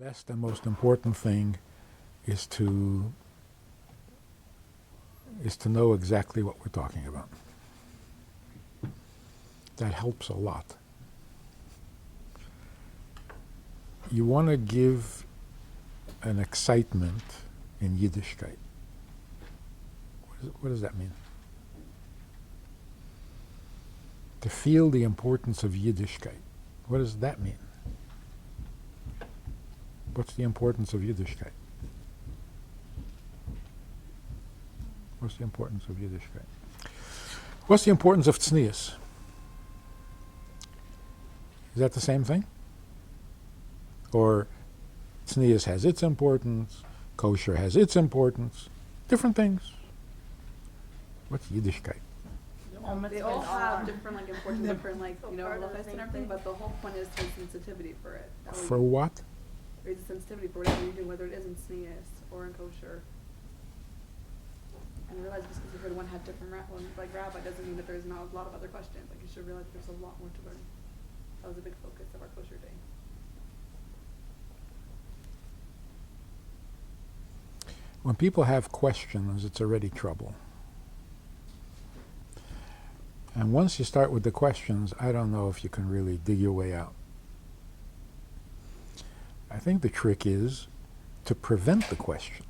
Best and most important thing is to know exactly what we're talking about. That helps a lot. You want to give an excitement in Yiddishkeit. What does that mean? To feel the importance of Yiddishkeit. What does that mean? What's the importance of Yiddishkeit? What's the importance of Yiddishkeit? What's the importance of tznius? Is that the same thing? Or tznius has its importance, kosher has its importance, different things. What's Yiddishkeit? They all have different importance, different halachos and everything, but the whole point is to have sensitivity for it. For what? Raise a sensitivity for whatever you do, whether it is in tznius or in kosher. And realize just because everyone had different rabbi doesn't mean that there's not a lot of other questions. You should realize there's a lot more to learn. That was a big focus of our kosher day. When people have questions, it's already trouble. And once you start with the questions, I don't know if you can really dig your way out. I think the trick is to prevent the questions.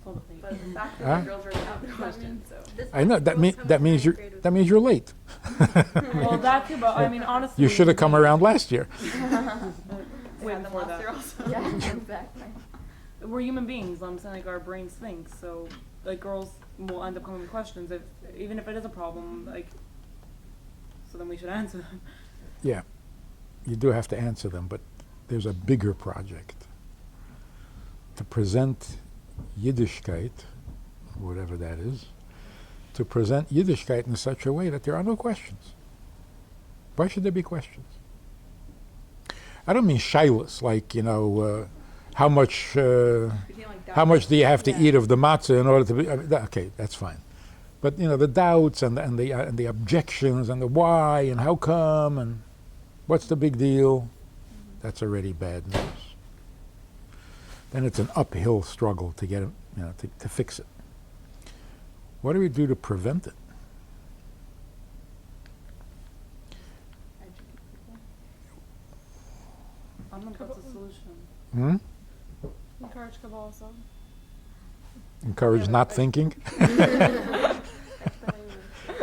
But the fact that the girls already have the questions, so. I know that means you're late. Well, that too, but I mean, honestly, you should have come around last year. Way before that. Yeah, exactly. We're human beings. I'm saying our brains think. So, girls will end up coming with questions, even if it is a problem. So then we should answer them. Yeah, you do have to answer them, but there's a bigger project to present Yiddishkeit, whatever that is, to present Yiddishkeit in such a way that there are no questions. Why should there be questions? I don't mean shailus, how much do you have to eat of the matzah in order to be? Okay, that's fine. But the doubts and the objections and the why and how come and what's the big deal? That's already bad news. Then it's an uphill struggle to get it, to fix it. What do we do to prevent it? I don't know if that's a solution. Encourage Kabbalah also. Encourage not thinking.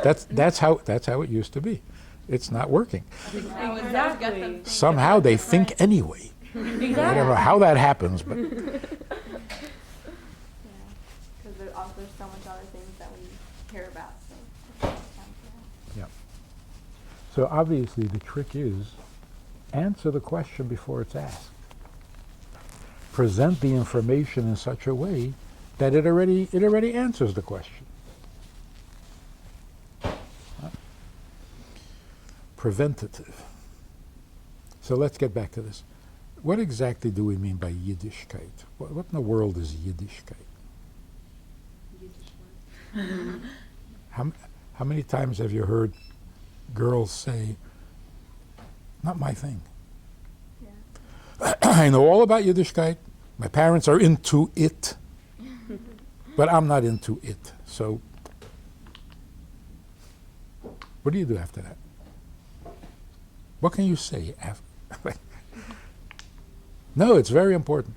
That's how it used to be. It's not working. Exactly. Somehow they think anyway. Exactly. I don't know how that happens, but Yeah, because there's so much other things that we care about. So yeah. So obviously the trick is answer the question before it's asked. Present the information in such a way that it already answers the question. Preventative. So let's get back to this. What exactly do we mean by Yiddishkeit? What in the world is Yiddishkeit? How many times have you heard girls say, not my thing? Yeah. I know all about Yiddishkeit. My parents are into it, but I'm not into it. So what do you do after that? What can you say after? No, it's very important.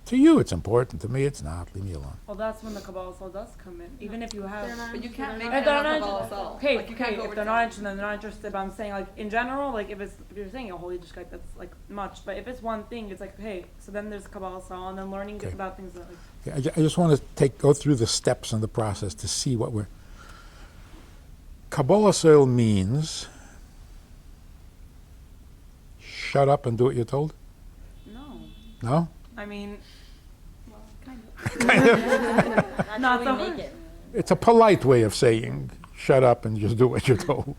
To you, it's important. To me, it's not. Leave me alone. Well, that's when the Kabbalah soul does come in. Even if you have, But you can't make if them they're a not Kabbalah soul. okay, You can't go if over they're to not them. interested, then they're not interested. But I'm saying, if in general, if you're saying a holy Yiddishkeit, that's much. But if it's one thing, it's hey, so then there's Kabbalah soul, and then learning about things that Yeah, I just want to go through the steps in the process to see what we're. Kabbalah soul means shut up and do what you're told. No. No. I mean, That's Not how we the make it. It's a polite way of saying shut up and just do what you're told.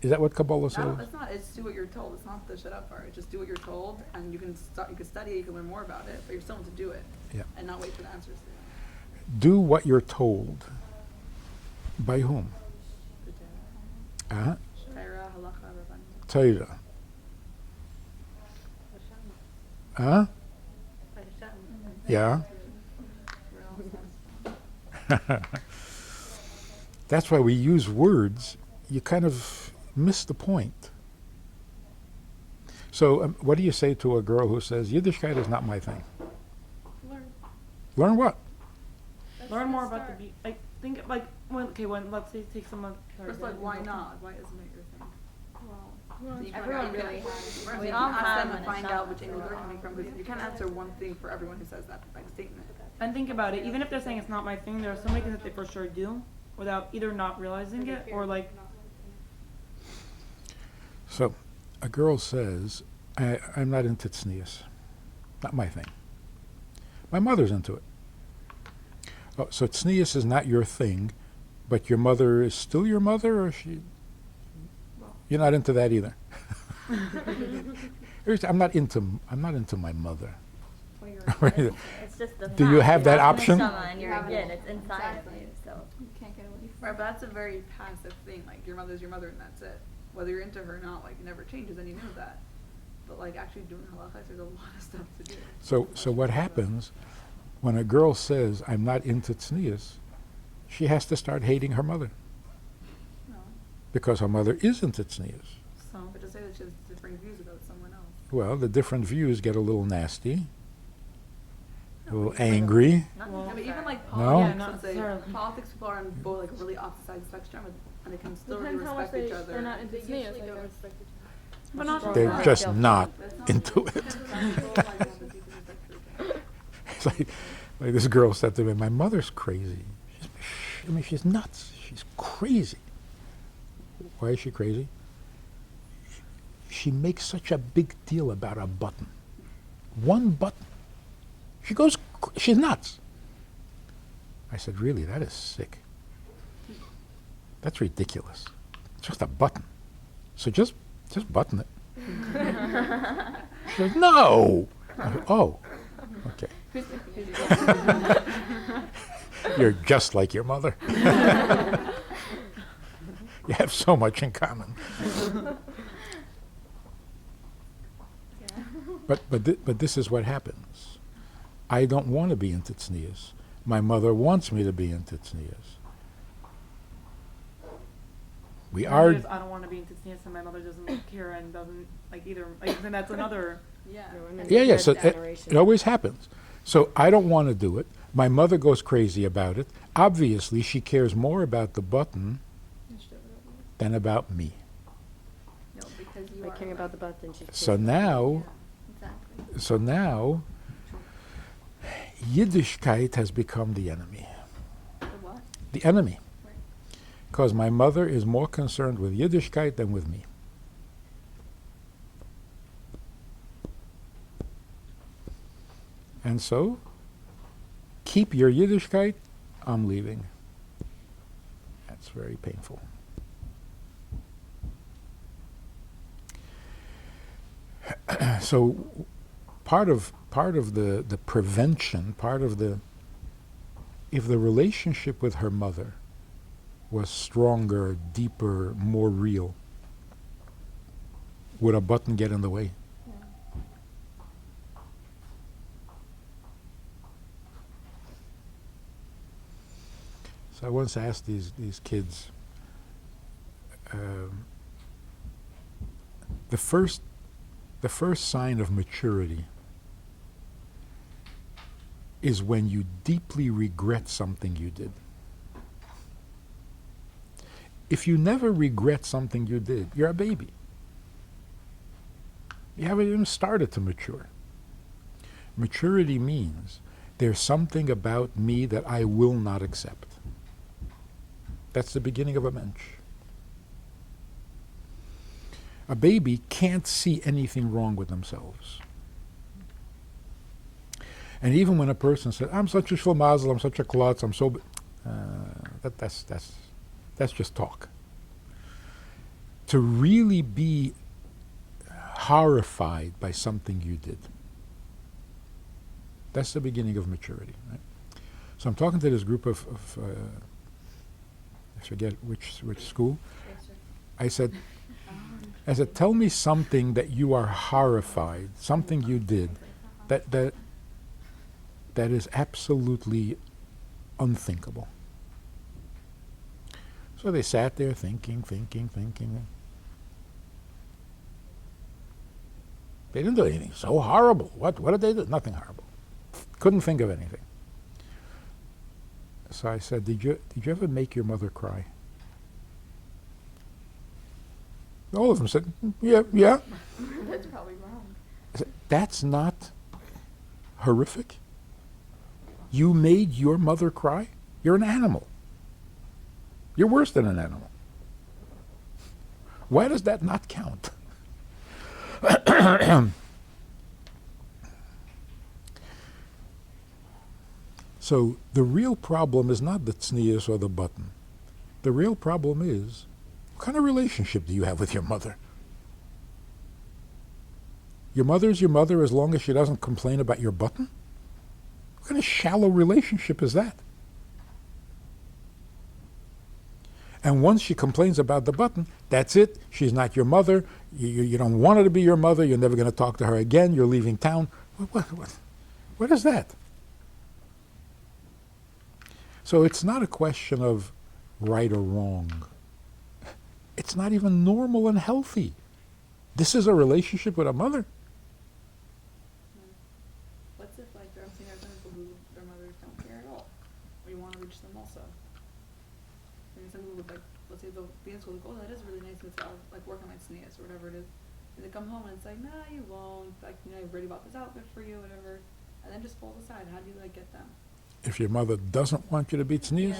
Is that what Kabbalah No, says? it's not. It's do what you're told. It's not the shut up part. It's just do what you're told, and you can study it, you can learn more about it, but you're still to do it, Yeah. and not wait for the answers. Do what you're told. By whom? Torah, halacha, rabbanim. Torah. Huh? Like a shot. Yeah. Real. That's why we use words. You kind of miss the point. So, what do you say to a girl who says, Yiddishkeit is not my thing? Learn. Learn what? Learn more about the like think like when let's say take someone. First, like, why not? Why isn't it your thing? Well, So you kinda everyone gotta really get- has. First, We you all can ask have them when and it's find not out which angle what they're we coming from, want. because you can't answer one thing for everyone who says that like statement. And think about it. Even if they're saying it's not my thing, there are so many things that they for sure do without either not realizing it or like. So, a girl says, I'm not into tznius. Not my thing. My mother's into it. Oh, so tznius is not your thing, but your mother is still your mother, or she? You're not into that either. I'm not into my mother. It's just the Do you fact. have that Have option? neshama and you're You have good. it. It's inside Exactly. of you. So You can't get away from Right, it. but that's a very passive thing. Like, your mother's your mother and that's it. Whether you're into her or not, like, it never changes, and you know that. But, like, actually doing halachas, there's a lot of stuff to do. So what happens when a girl says, I'm not into tznius, she has to start hating her mother, No. because her mother is into tznius. So But just say that she has different views about someone else. Well, the different views get a little nasty, a little angry. not Well- I mean, even like No? politics, Yeah, not let's say, necessarily. politics people are on both like really opposite sides of the spectrum, and they can still really Depends how much respect they, each other. they're not into They tznius, usually I don't guess. respect each other. but not They're that. just not That's not into really- it. that's not people like that, but you can respect each other. It's like this girl said to me, my mother's crazy. She's nuts. She's crazy. Why is she crazy? She makes such a big deal about a button. One button. She's nuts. I said, really, that is sick. That's ridiculous. It's just a button. So just button it. She said, no. I said, oh, okay. You're just like your mother. You have so much in common. But this is what happens. I don't want to be into tznius. My mother wants me to be into tznius. We And are. there's, I don't want to be into tznius, and my mother doesn't care and doesn't like either. Like then that's another. Yeah. Yeah. So it always happens. So I don't want to do it. My mother goes crazy about it. Obviously, she cares more about the button than about me. No, because you By are caring about the button, she's So now, Exactly. Yiddishkeit has become the enemy. The what? The enemy. Right. Because my mother is more concerned with Yiddishkeit than with me. And so, keep your Yiddishkeit, I'm leaving. That's very painful. So, part of the prevention, if the relationship with her mother was stronger, deeper, more real, would a button get in the way? So I once asked these kids, the first sign of maturity is when you deeply regret something you did. If you never regret something you did, you're a baby. You haven't even started to mature. Maturity means there's something about me that I will not accept. That's the beginning of a mensch. A baby can't see anything wrong with themselves. And even when a person says, I'm such a shlomazel, I'm such a klutz, I'm so... That's just talk. To really be horrified by something you did, that's the beginning of maturity. Right? So I'm talking to this group of I forget which school. I said, tell me something that you are horrified, something you did That is absolutely unthinkable. So they sat there thinking. They didn't do anything so horrible. What did they do? Nothing horrible. Couldn't think of anything. So I said, did you ever make your mother cry? All of them said, yeah. That's probably wrong. I said, that's not horrific? You made your mother cry? You're an animal. You're worse than an animal. Why does that not count? So the real problem is not the tznius or the button. The real problem is, what kind of relationship do you have with your mother? Your mother's your mother as long as she doesn't complain about your button? What kind of shallow relationship is that? And once she complains about the button, that's it. She's not your mother. You don't want her to be your mother. You're never going to talk to her again. You're leaving town. What is that? So it's not a question of right or wrong. It's not even normal and healthy. This is a relationship with a mother. What's if like I'm seeing other people who their mothers don't care at all? We want to reach them also. Maybe some people would like, let's say they'll be in school, like, oh, that is really nice, and I'll like work on my sneeze or whatever it is. And they come home and it's like, nah, you won't. Like, I've read about this outfit for you, whatever. And then just pull aside. How do you like get them? If your mother doesn't want you to be tznius,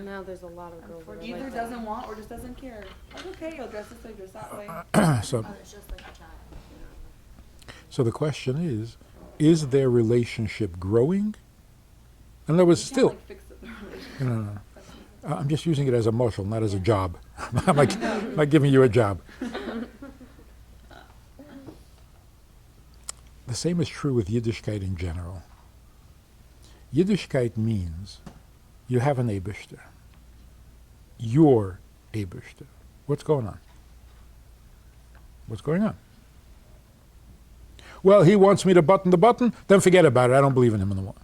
Now there's a lot of girls that are Either like that. doesn't want or just doesn't care. Like, okay, you'll dress this way, dress that way. so Oh, it's just like a child. so the question is their relationship growing? In other words, You still, can't, like, fix the relationship. no. I'm just using it as a muscle, not as a job. I'm not giving you a job. The same is true with Yiddishkeit in general. Yiddishkeit means you have an Eibishter. Your Eibishter. What's going on? What's going on? Well, he wants me to button the button, then forget about it. I don't believe in him anymore.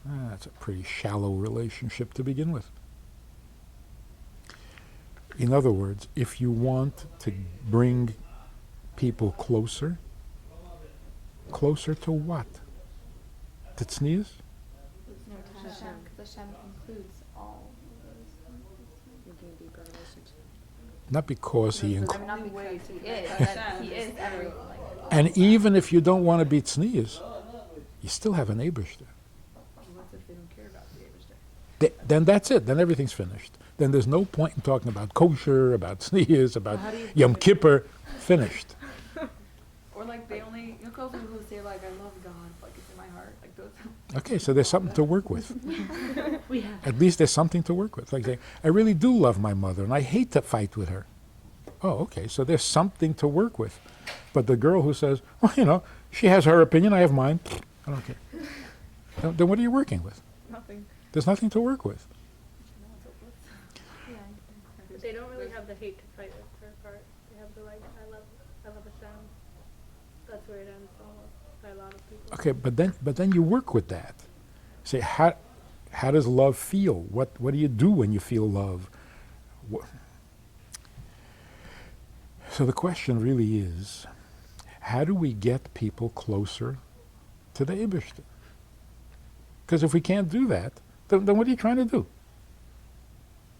That's a pretty shallow relationship to begin with. In other words, if you want to bring people closer to what? To tznius? No, to Hashem, because Hashem includes all of those. Making a deeper relationship. Not because he There's includes. only Not because way he to is, get that Hashem he is everything. Like, And even if you don't want to be tznius, you still have an Eibishter. What if they don't care about the Eibishter? Then that's it. Then everything's finished. Then there's no point in talking about kosher, about tznius, about how do you Yom feel? Kippur. Finished. Or like they only, go people who say like, I love God, like it's in my heart. Like those. Okay, so there's something to work with. We have. At least there's something to work with. Like I really do love my mother, and I hate to fight with her. Oh, okay, so there's something to work with. But the girl who says, well, she has her opinion, I have mine. I don't care. Then what are you working with? Nothing. There's nothing to work with. yeah. But they don't really have the hate to fight with her part. They have the like, I love Hashem. That's where it ends almost by a lot of people. Okay, but then you work with that. Say, how does love feel? What do you do when you feel love? So the question really is, how do we get people closer to the Eibishter? Because if we can't do that, then what are you trying to do?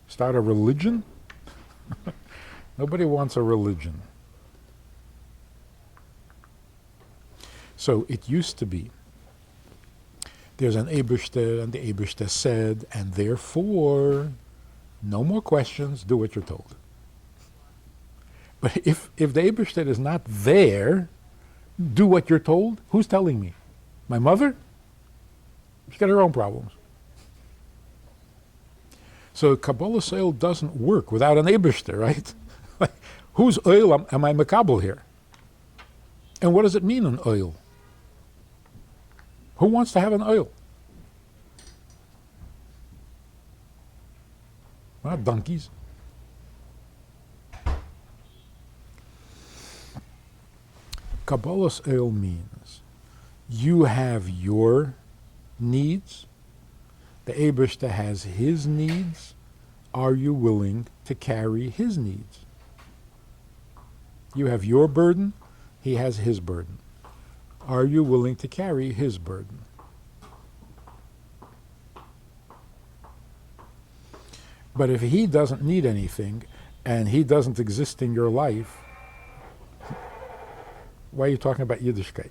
Start a religion? Nobody wants a religion. So it used to be, there's an Eibishter, and the Eibishter said, and therefore, no more questions, do what you're told. But if the Eibishter is not there, do what you're told, who's telling me? My mother? She's got her own problems. So Kabbalah oil doesn't work without an Eibishter, right? Like, whose oil am I makabel here? And what does it mean, an oil? Who wants to have an oil? We're not donkeys. Kabbalah's oil means You have your needs. The Eibishter has his needs. Are you willing to carry his needs? You have your burden. He has his burden. Are you willing to carry his burden? But if he doesn't need anything and he doesn't exist in your life, why are you talking about Yiddishkeit?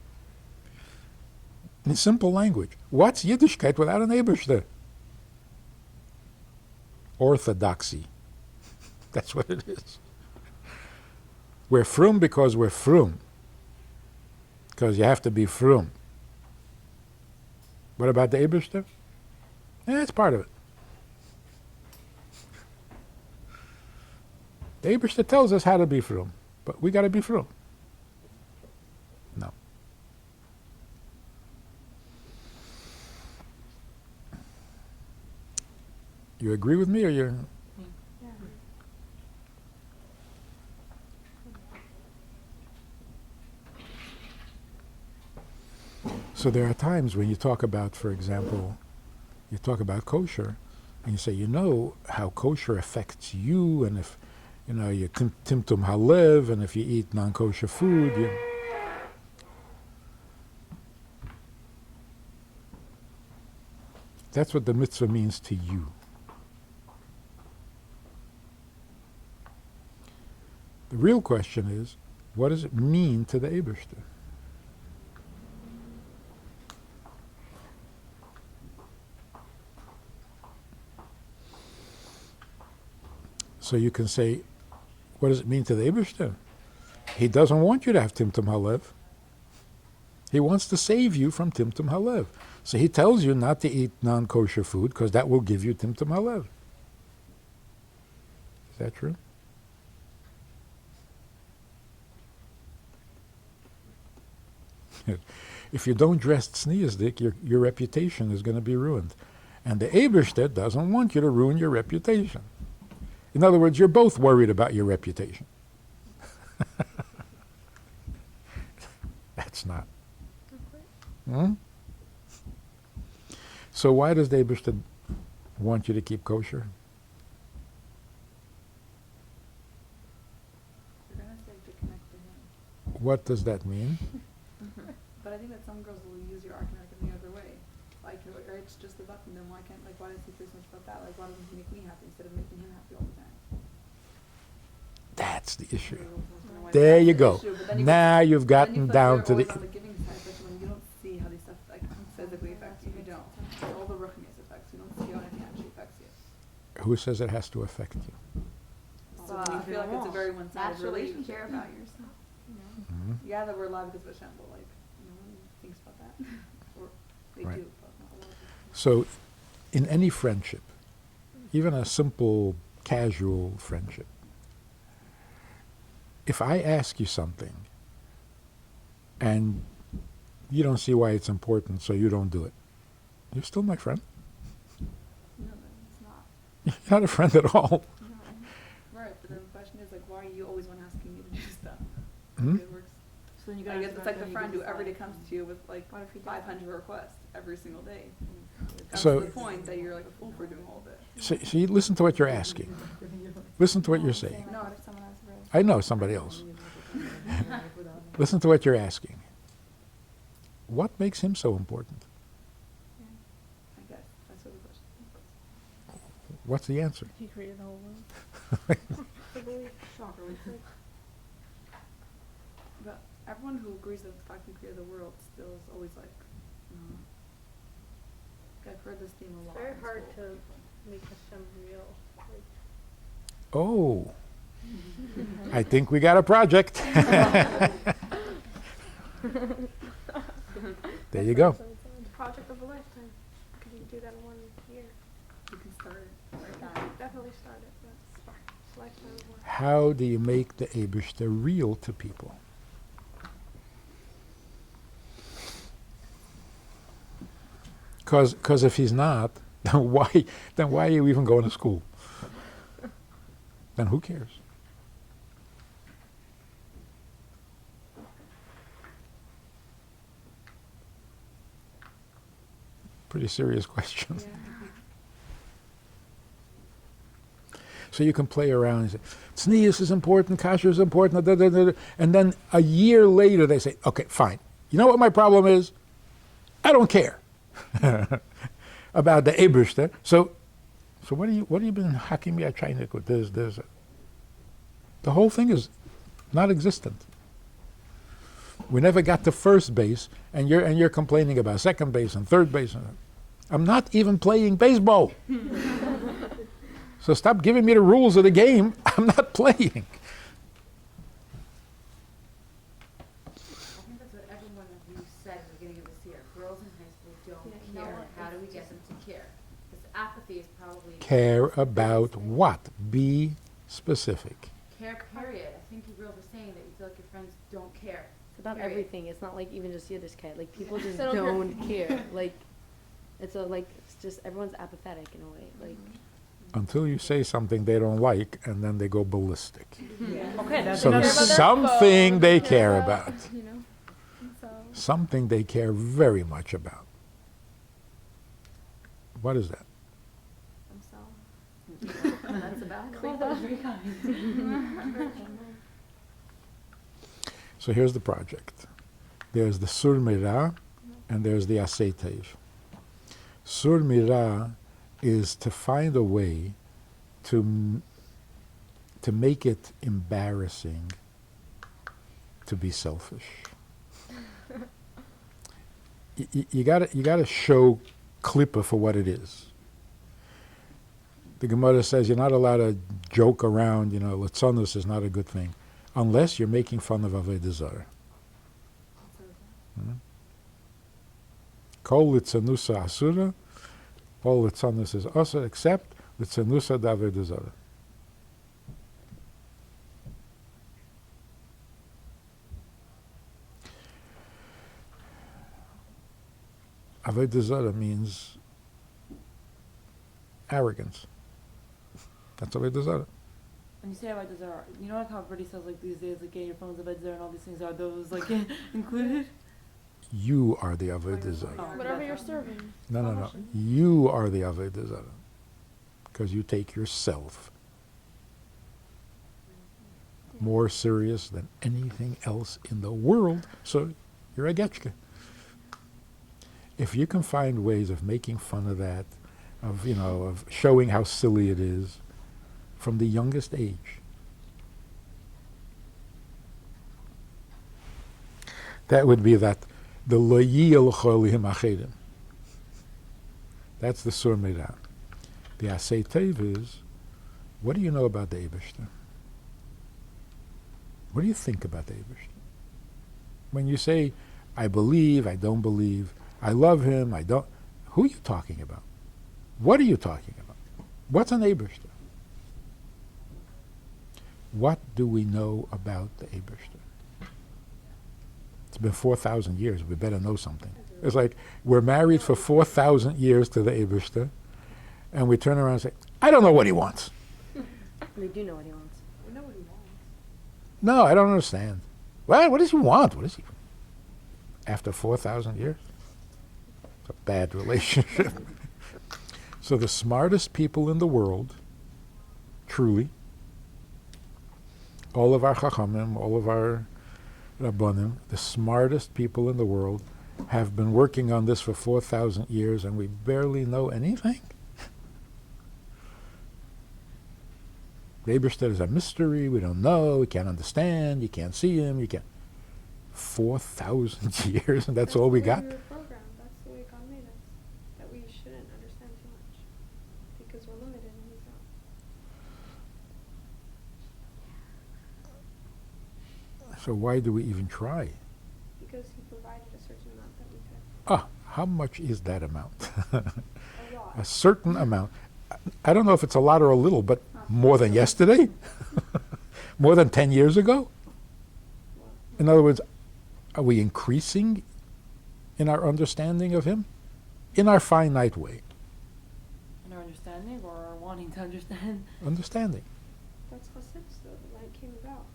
In simple language, what's Yiddishkeit without an Eibishter? Orthodoxy. That's what it is. We're frum because we're frum. Because you have to be frum. What about the Eibishter? That's part of it. The Eibishter tells us how to be frum, but we got to be frum. No. You agree with me, or you? Yeah. So there are times when you talk about, for example, you talk about kosher, and you say, you know how kosher affects you, and if you know you timtum halev, and if you eat non-kosher food, you. That's what the mitzvah means to you. The real question is, what does it mean to the Eibishter? So you can say, what does it mean to the Eibishter? He doesn't want you to have Timtum Halev. He wants to save you from Timtum Halev. So he tells you not to eat non-kosher food because that will give you Timtum Halev. Is that true? If you don't dress tzniusdik, your reputation is going to be ruined. And the Eibishter doesn't want you to ruin your reputation. In other words, you're both worried about your reputation. That's not. Hmm? So why does the Eibishter want you to keep kosher? You're gonna say to connect to him. What does that mean? But I think that some girls will use your argument in the other way. Like, it's just the button, then why can't, like, why does he care so much about that? Like, why doesn't he make me happy instead of making him happy all the time? That's the issue. Like, There that's you the go. issue, but then you Now you've then gotten you feel down like to you're the. always on the giving side, especially when you don't see how these stuff, like, physically affects you. You don't. All the ruchnius effects. You don't see how anything actually affects you. Who says it has to affect you? So I feel like it's a very one-sided Naturally, you relationship. care about yourself. You know? Mhm. Yeah, that we're alive because of Hashem, but like, no one thinks about that. Or they Right. do, but not a lot of people. So, in any friendship, even a simple, casual friendship, if I ask you something and you don't see why it's important, so you don't do it, you're still my friend. No, it's not. You're not a friend at all. No. Right, but then the question is like, why are you always one asking me to do stuff? Hmm? It works. So then you I gotta guess it's like the friend who every day comes to you with like What if he does 500 requests every single day. It comes So- to the point that you're like a fool for doing all of it. So you listen to what you're asking. Listen to what you're saying. No, What if someone has a real I know somebody else. Listen to what you're asking. What makes him so important? I guess that's what the question. What's the answer? He created the whole world. I believe. But everyone who agrees that God can create the world still is always like, I've heard this theme a lot. It's very in hard school. to make Hashem real. Like, Oh, I think we got a project. There you go. it's a project of a lifetime. Could you do that in 1 year? You can start right now. Definitely start it, but it's a lifetime of work. How do you make the Eibishter real to people? Because if he's not, then why are you even going to school? Then who cares? Pretty serious question. Yeah. So you can play around and say, tznius is important, kasher is important, da, da, da, da. And then a year later they say, okay, fine. You know what my problem is? I don't care about the Eberste. So what have you been hacking me at China with this? The whole thing is not existent. We never got to first base, and you're complaining about second base and third base. I'm not even playing baseball. So stop giving me the rules of the game. I'm not playing. I think that's what every one of you said at the beginning of this year. Girls in high school don't Yeah, care. no, How do we get them to care? This apathy is probably Care about what? Be specific. care. Period. I think you girls are saying that you feel like your friends don't care. It's about Period. everything. It's not like even just Yiddishkeit. Like people just They don't don't care. Like it's just everyone's apathetic in a way. Like Until you say something they don't like, and then they go ballistic. Okay, that's So another. there's something they care Yeah. about. You know? So, Something they care very much about. What is that? themselves. That's about Cool, that was very kind. So here's the project. There's the Sur Mira and there's the Asay Teiv. Sur Mira is to find a way to make it embarrassing to be selfish. You gotta show Klippa for what it is. The Gemara says you're not allowed to joke around, Litzonus is not a good thing, unless you're making fun of Avodah Zarah. Kol Litzanusa Asura, all Litzonus is Asur, except Litzanusa Avodah Zarah. Avodah Zarah means arrogance. That's Avodah Zarah. When you say about Zarah, you know like how everybody says like these days like get your phones about Zarah and all these things, are those like included? You are the Avodah Zarah. Oh, Whatever that's you're not- serving. No. You are the Avodah Zarah. Because you take yourself more serious than anything else in the world, so you're a getchka. If you can find ways of making fun of that, of showing how silly it is from the youngest age, that would be the lo yiyeh l'cholihim achedim. That's the Sur Meidah. The Asay Teiv is, what do you know about the Eibishter? What do you think about the Eibishter? When you say, I believe, I don't believe, I love him, I don't, who are you talking about? What are you talking about? What's an Eibishter? What do we know about the Eibishter? It's been 4,000 years. We better know something. It's like we're married for 4,000 years to the Eibishter, and we turn around and say, I don't know what he wants. we do know what he wants. We know what he wants. No, I don't understand. What does he want? What is he? After 4,000 years? It's a bad relationship. So the smartest people in the world, truly, all of our chachamim, all of our rabbanim, the smartest people in the world, have been working on this for 4,000 years, and we barely know anything. The Eibishter is a mystery. We don't know. We can't understand. You can't see him. You can't. 4,000 years, and that's all we got. We were programmed. That's the way God made us. That we shouldn't understand too much because we're limited and He's not. So why do we even try? Because He provided a certain amount that we could. How much is that amount? A lot. A certain amount. I don't know if it's a lot or a little, but more than yesterday? More than 10 years ago? In other words, are we increasing in our understanding of him? In our finite way. In our understanding or our wanting to understand? Understanding. That's Chassidus, though. The light came about.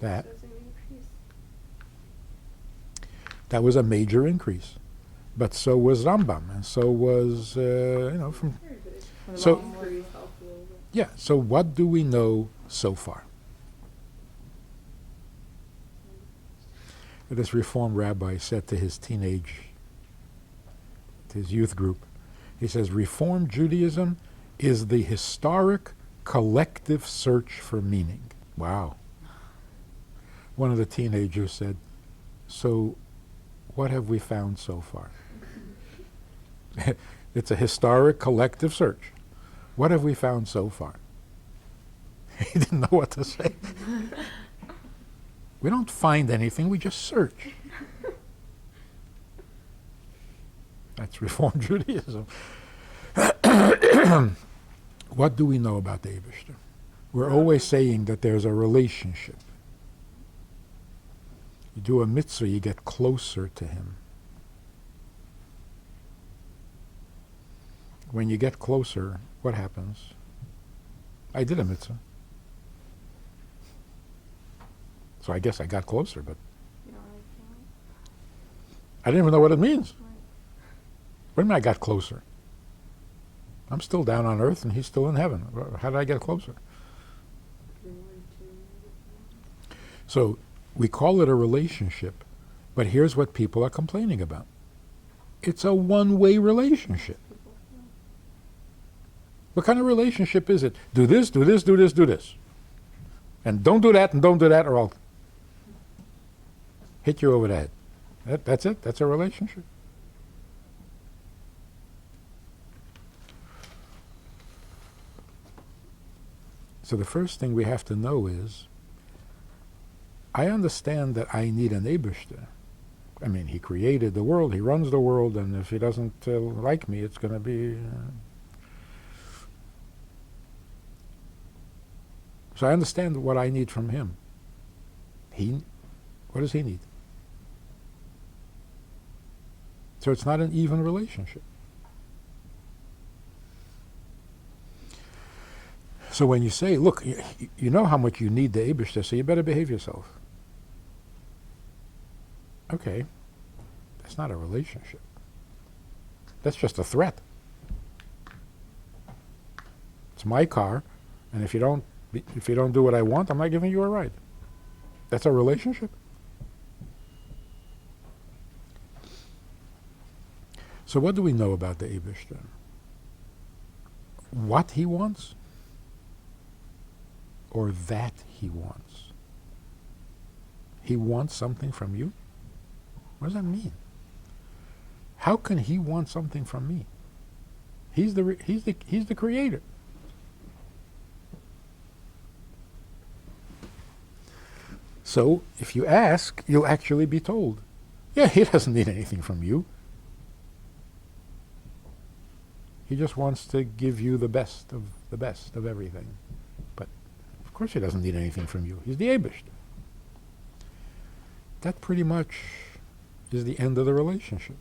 That. So it's an increase. That was a major increase. But so was Rambam, and so was, from... So, yeah, so what do we know so far? This Reform rabbi said to his to his youth group, he says, Reform Judaism is the historic collective search for meaning. Wow. One of the teenagers said, so what have we found so far? It's a historic collective search. What have we found so far? He didn't know what to say. We don't find anything, we just search. That's Reform Judaism. What do we know about the Eibishter? We're always saying that there's a relationship. You do a mitzvah, you get closer to him. When you get closer, what happens? I did a mitzvah. So I guess I got closer, but You don't really feel it. I didn't even know what it means. What do you mean I got closer? I'm still down on earth and he's still in heaven. How did I get closer? So we call it a relationship, but here's what people are complaining about. It's a one-way relationship. What kind of relationship is it? Do this, do this, do this, do this. And don't do that, or I'll hit you over the head. That's it? That's a relationship? So the first thing we have to know is, I understand that I need an Eibishter. I mean, he created the world, he runs the world, and if he doesn't like me, it's going to be... So I understand what I need from him. What does he need? So it's not an even relationship. So when you say, look, you know how much you need the Eibishter, so you better behave yourself. Okay, that's not a relationship. That's just a threat. It's my car, and if you don't do what I want, I'm not giving you a ride. That's a relationship? So what do we know about the Eibishter? What he wants? Or that he wants? He wants something from you? What does that mean? How can he want something from me? He's the creator. So if you ask, you'll actually be told, yeah, he doesn't need anything from you. He just wants to give you the best of everything. But of course he doesn't need anything from you. He's the Eibishter. That pretty much is the end of the relationship.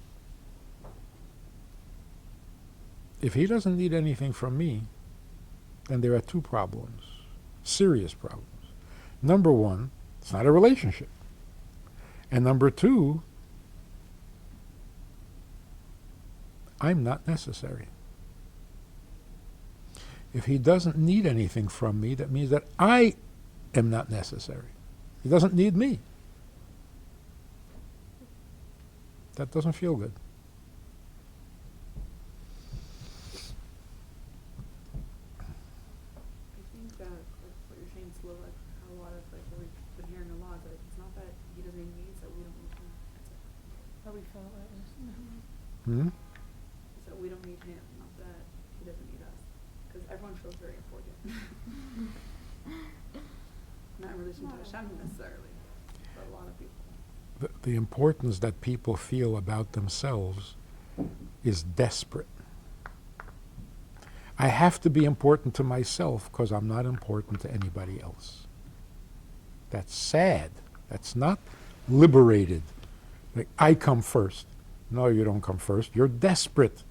If he doesn't need anything from me, then there are two problems, serious problems. Number one, it's not a relationship. And number two, I'm not necessary. If he doesn't need anything from me, that means that I am not necessary. He doesn't need me. That doesn't feel good. I think that what you're saying is a lot of what we've been hearing a lot, that it's not that he doesn't need me, it's that we don't need him. How we felt that was. It's that we don't need him, not that he doesn't need us. Because everyone feels very important. Not in relation to Hashem necessarily, but a lot of people. The importance that people feel about themselves is desperate. I have to be important to myself because I'm not important to anybody else. That's sad. That's not liberated. Like, I come first. No, you don't come first. You're desperate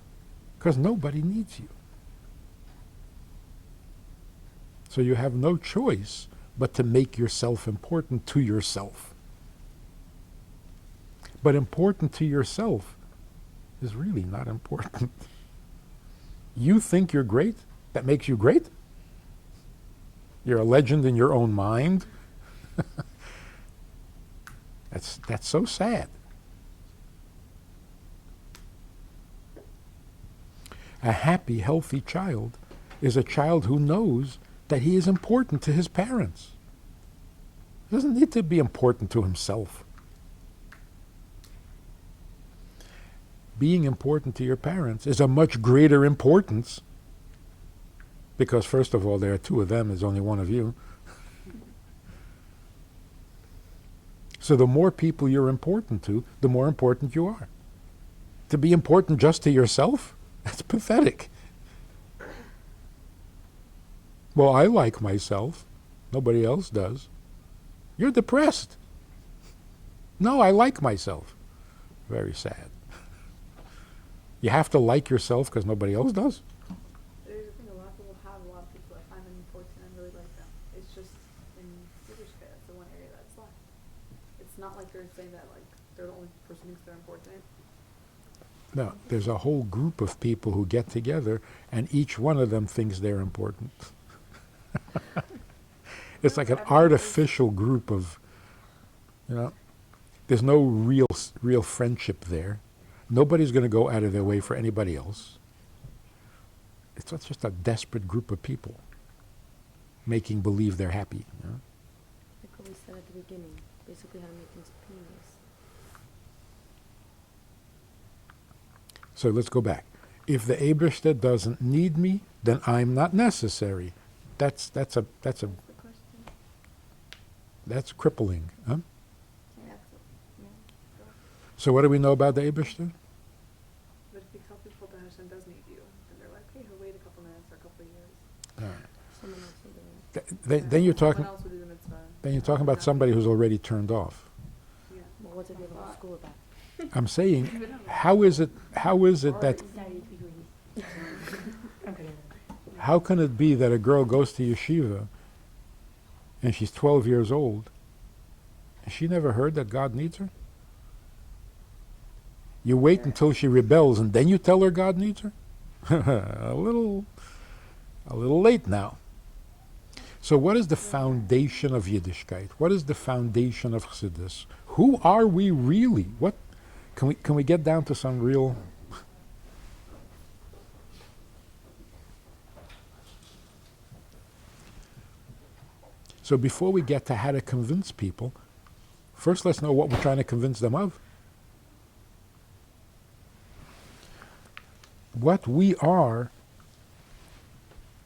because nobody needs you. So you have no choice but to make yourself important to yourself. But important to yourself is really not important. You think you're great? That makes you great? You're a legend in your own mind? That's so sad. A happy, healthy child is a child who knows that he is important to his parents. He doesn't need to be important to himself. Being important to your parents is a much greater importance because, first of all, there are two of them, there's only one of you. So the more people you're important to, the more important you are. To be important just to yourself? That's pathetic. Well, I like myself. Nobody else does. You're depressed. No, I like myself. Very sad. You have to like yourself because nobody else does. There's a thing, a lot of people have a lot of people that find them important and really like them. It's just in Yiddishkeit, that's the one area that's left. It's not like they're saying that like they're the only person who thinks they're important. No, there's a whole group of people who get together and each one of them thinks they're important. It's like an artificial group of, there's no real friendship there. Nobody's going to go out of their way for anybody else. It's just a desperate group of people making believe they're happy. Like what we said at the beginning, basically how to make things painless. So let's go back. If the Eibishter doesn't need me, then I'm not necessary. That's crippling. Huh? So what do we know about the Eibishter? But if you tell people that Hashem does need you, then they're like, hey, he'll wait a couple minutes or a couple of years. Someone else will do it. Then you're talking. Someone else will do the mitzvah. Then you're talking about somebody who's already turned off. Yeah. Well, what's if you have a whole school with that? I'm saying, how is it that? How can it be that a girl goes to yeshiva and she's 12 years old and she never heard that God needs her? You wait until she rebels and then you tell her God needs her? a little late now. So what is the foundation of Yiddishkeit? What is the foundation of Chassidus? Who are we really? What can we get down to some real? So before we get to how to convince people, first let's know what we're trying to convince them of. What we are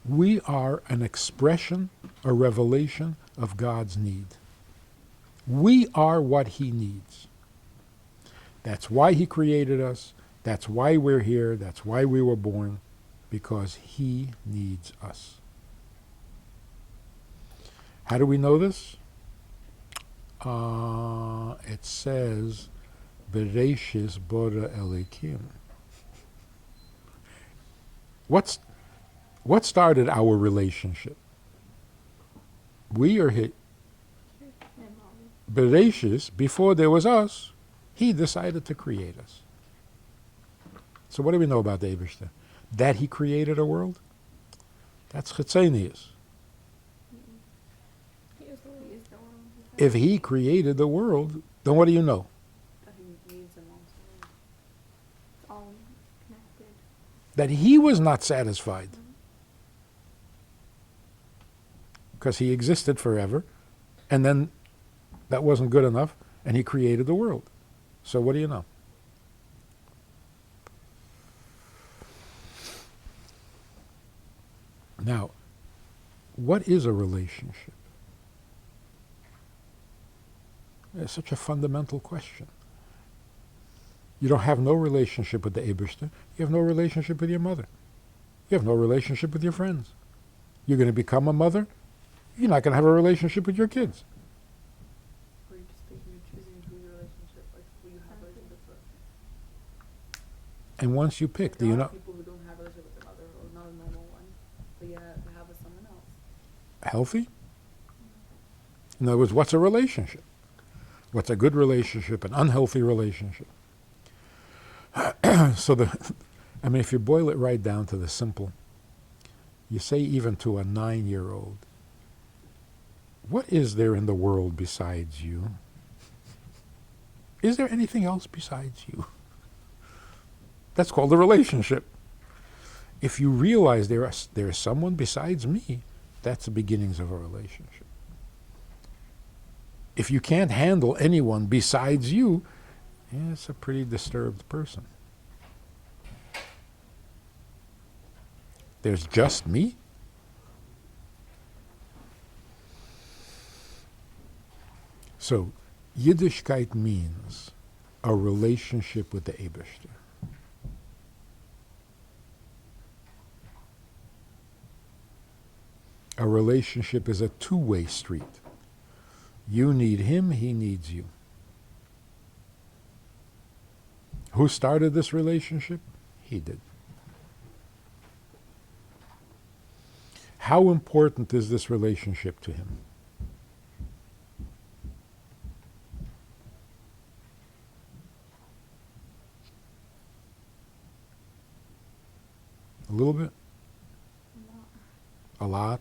an expression, a revelation of God's need. We are what He needs. That's why He created us. That's why we're here. That's why we were born, because He needs us. How do we know this? It says, Bereshis Bora Elikim. What started our relationship? We are hit. Bereshis, before there was us, He decided to create us. So what do we know about the Eibishter? That He created a world? That's Chetzenius. If He created the world, then what do you know? That he needs them also. It's all connected. That He was not satisfied. Because He existed forever, and then that wasn't good enough, and He created the world. So what do you know? Now, what is a relationship? It's such a fundamental question. You don't have no relationship with the Eibishter. You have no relationship with your mother. You have no relationship with your friends. You're going to become a mother. You're not going to have a relationship with your kids. Or you're just picking and choosing who your relationship, like who you have relationships with. And once you pick, Like, do you there know? are people who don't have a relationship with their mother, or not a normal one, but yet they have with someone else. Healthy? In other words, what's a relationship? What's a good relationship, an unhealthy relationship? I mean, if you boil it right down to the simple, you say even to a 9-year-old, what is there in the world besides you? Is there anything else besides you? That's called a relationship. If you realize there is someone besides me, that's the beginnings of a relationship. If you can't handle anyone besides you, yeah, it's a pretty disturbed person. There's just me? So, Yiddishkeit means a relationship with the Eibishter. A relationship is a two-way street. You need him, he needs you. Who started this relationship? He did. How important is this relationship to him? A little bit? A lot?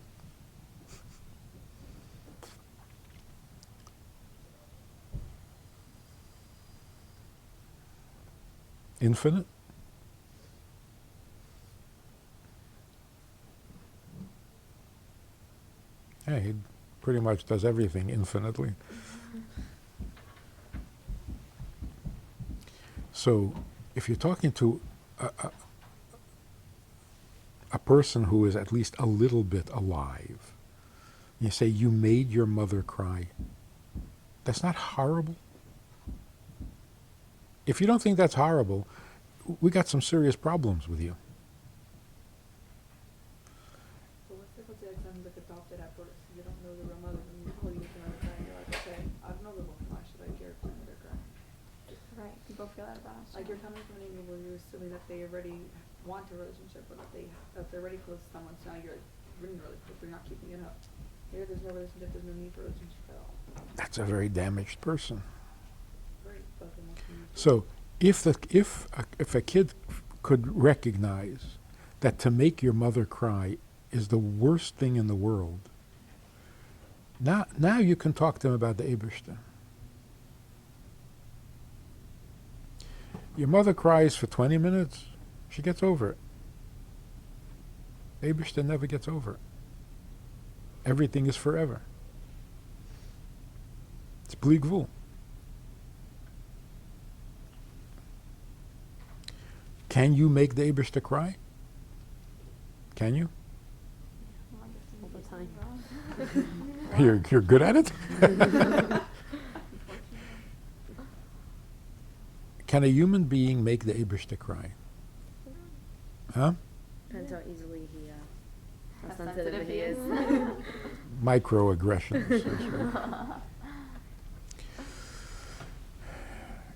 Infinite? Yeah, he pretty much does everything infinitely. So, if you're talking to a person who is at least a little bit alive, you say, you made your mother cry. That's not horrible? If you don't think that's horrible, we got some serious problems with you. But what's if, let's say, like someone's like adopted at birth, you don't know the real mother, and you tell you to another guy, and you're like, okay, I don't know the woman, why should I care if they're cry? Right. People feel that about us. Like you're coming from an angle where you're assuming that they already want a relationship, or that they're already close to someone, so now you're really close, they're not keeping it up. Here there's no relationship, there's no need for a relationship at all. That's a very damaged person. Very fucking much. So, if a kid could recognize that to make your mother cry is the worst thing in the world, now you can talk to him about the Eibishter. Your mother cries for 20 minutes, she gets over it. Eibishter never gets over it. Everything is forever. It's bli gvul. Can you make the Eibishter cry? Can you? All the time. You're good at it? Can a human being make the Eibishter cry? Huh? Depends how easily he, how How sensitive sensitive he he is. is. Microaggressions. That's right.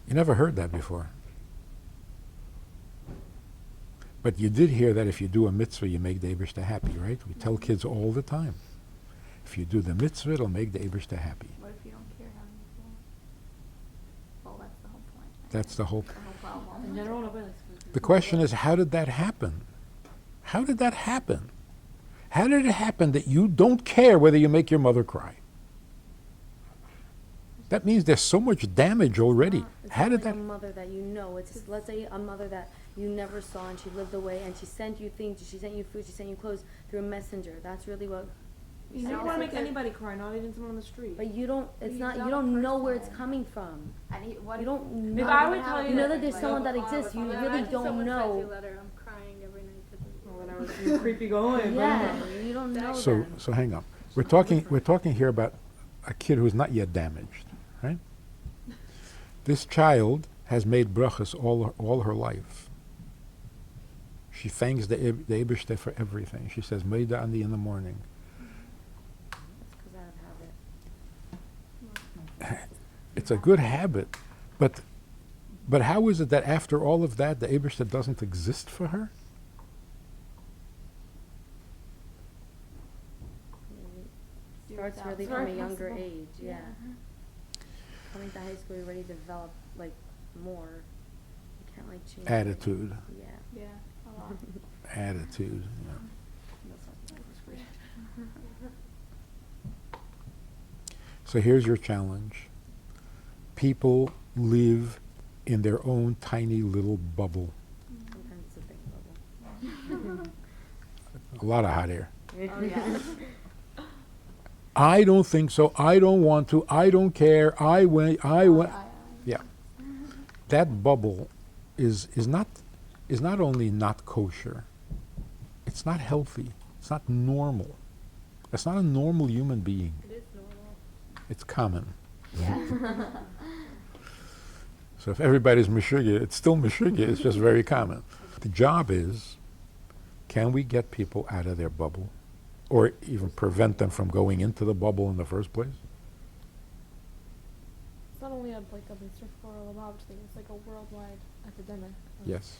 You never heard that before. But you did hear that if you do a mitzvah, you make the Eibishter happy, right? We tell kids all the time. If you do the mitzvah, it'll make the Eibishter happy. What if you don't care how you feel? Well, that's the whole point. Right? That's the whole... The whole problem. In general, nobody likes food. The question is, how did that happen? How did that happen? How did it happen that you don't care whether you make your mother cry? That means there's so much damage already. It's How not did like that... a mother that you know. It's let's say a mother that you never saw and she lived away and she sent you things. She sent you food. She sent you clothes through a messenger. That's really what. You don't want to make anybody cry, not even someone on the street. But you don't. It's You not. You don't don't know where it's person. coming from. And what You if don't If know. I would tell You know that that, there's like, someone that oh, exists. You yeah, really Imagine don't someone sends you a know. letter, I'm crying every night because of Or when I was creepy going. Yeah, you don't know So, that. so hang on. We're talking here about a kid who's not yet damaged, right? This child has made brachas all her life. She thanks the Eibishter for everything. She says Meida Ani in the morning. It's 'cause I have habit. It's a good habit, but how is it that after all of that, the Eibishter doesn't exist for her? It starts Yourself. really It's from a very younger possible. age. Yeah. Coming to high school, you're ready to develop like more. You Can't like change. attitude. Yeah. Yeah, a lot. Attitude. Yeah. So here's your challenge. People live in their own tiny little bubble. Sometimes it's a big bubble. A lot of hot air. Oh, yeah. I don't think so. I don't want to. I don't care. I went. Yeah. That bubble is not only not kosher. It's not healthy. It's not normal. That's not a normal human being. It is normal. It's common. Yeah. So if everybody's meshugah, it's still meshugah. It's just very common. The job is, can we get people out of their bubble, or even prevent them from going into the bubble in the first place? It's not only a Mr. Floral Lamav thing, it's like a worldwide epidemic. Yes.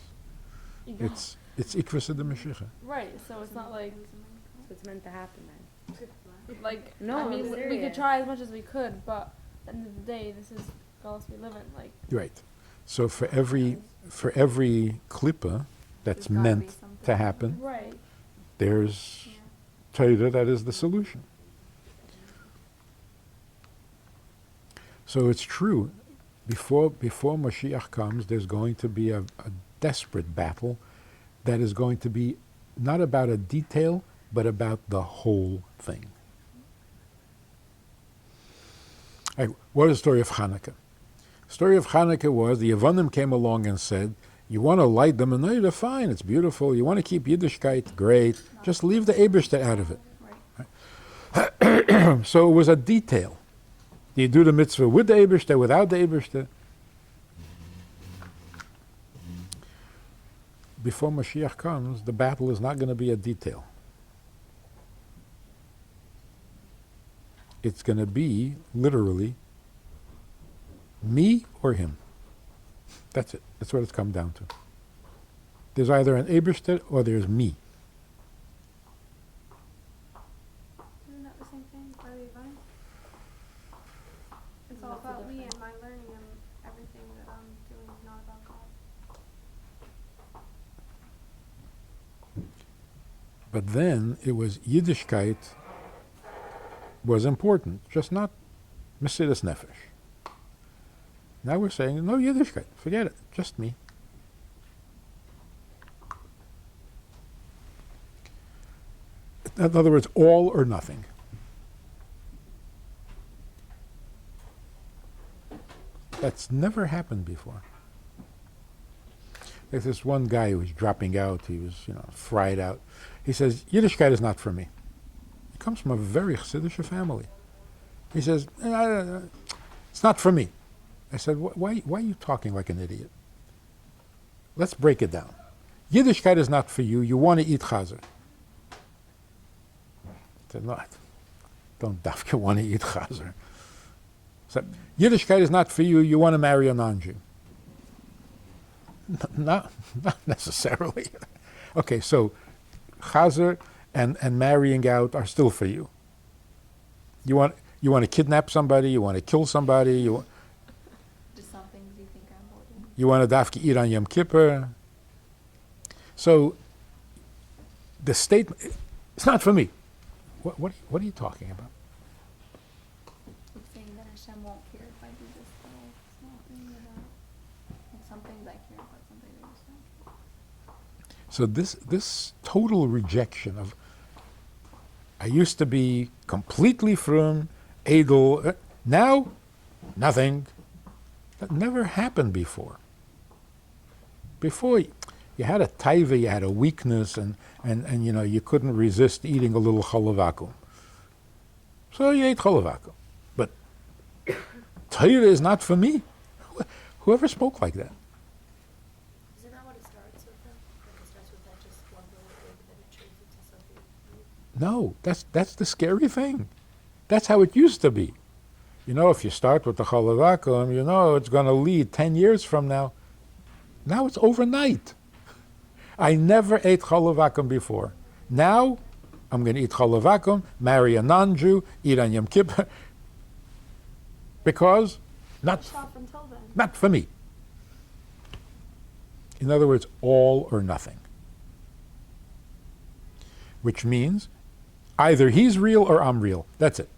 You got- It's ikvus de meshugah. Right, so it's not like, So it's meant to happen then. no, I I'm mean, we serious. could try as much as we could, but at the end of the day, this is Gauls we live in, like, Right. So for every klippa that's There's gotta meant be something. to happen, right. there's Yeah. Torah that is the solution. So it's true. Before Mashiach comes, there's going to be a desperate battle that is going to be not about a detail, but about the whole thing. What is the story of Hanukkah? The story of Hanukkah was the Yevonim came along and said, you want to light the menorah, fine, it's beautiful. You want to keep Yiddishkeit, great. Just leave the Eibishter out of it. Right. So it was a detail. Do you do the mitzvah with the Eibishter, without the Eibishter? Before Mashiach comes, the battle is not going to be a detail. It's going to be, literally, me or him. That's it. That's what it's come down to. There's either an Eibishter or there's me. Isn't that the same thing? Are they fine? It's all What's the about me difference? and my learning and everything that I'm doing is not about God. But then it was Yiddishkeit was important, just not Mesilas Nefesh. Now we're saying, no Yiddishkeit, forget it, just me. In other words, all or nothing. That's never happened before. There's this one guy who was dropping out, he was, fried out. He says, Yiddishkeit is not for me. He comes from a very Chassidish family. He says, it's not for me. I said, why are you talking like an idiot? Let's break it down. Yiddishkeit is not for you. You want to eat chazer. I said, no, I don't dafka want to eat chazer. So, Yiddishkeit is not for you. You want to marry a non-Jew. Not necessarily. Okay, so chazer and marrying out are still for you. You want to kidnap somebody. You want to kill somebody. Just some things you think are important. You want to dafki eat on Yom Kippur. So the statement, it's not for me. What are you talking about? I'm saying that Hashem won't care if I do this little small thing about like some things I care about, some things I just don't. So this total rejection of, I used to be completely frum, edel, now nothing. That never happened before. Before, you had a taiva, you had a weakness, and you couldn't resist eating a little cholavakum. So you ate cholavakum. But Torah is not for me. Whoever spoke like that? Isn't that what it starts with then? Like it starts with that just one little thing, but then it turns into something. No, that's the scary thing. That's how it used to be. If you start with the cholavakum, it's going to lead 10 years from now. Now it's overnight. I never ate cholavakum before. Now I'm going to eat cholavakum, marry a non-Jew, eat on Yom Kippur, because not Stop until then. for me. In other words, all or nothing. Which means either he's real or I'm real. That's it.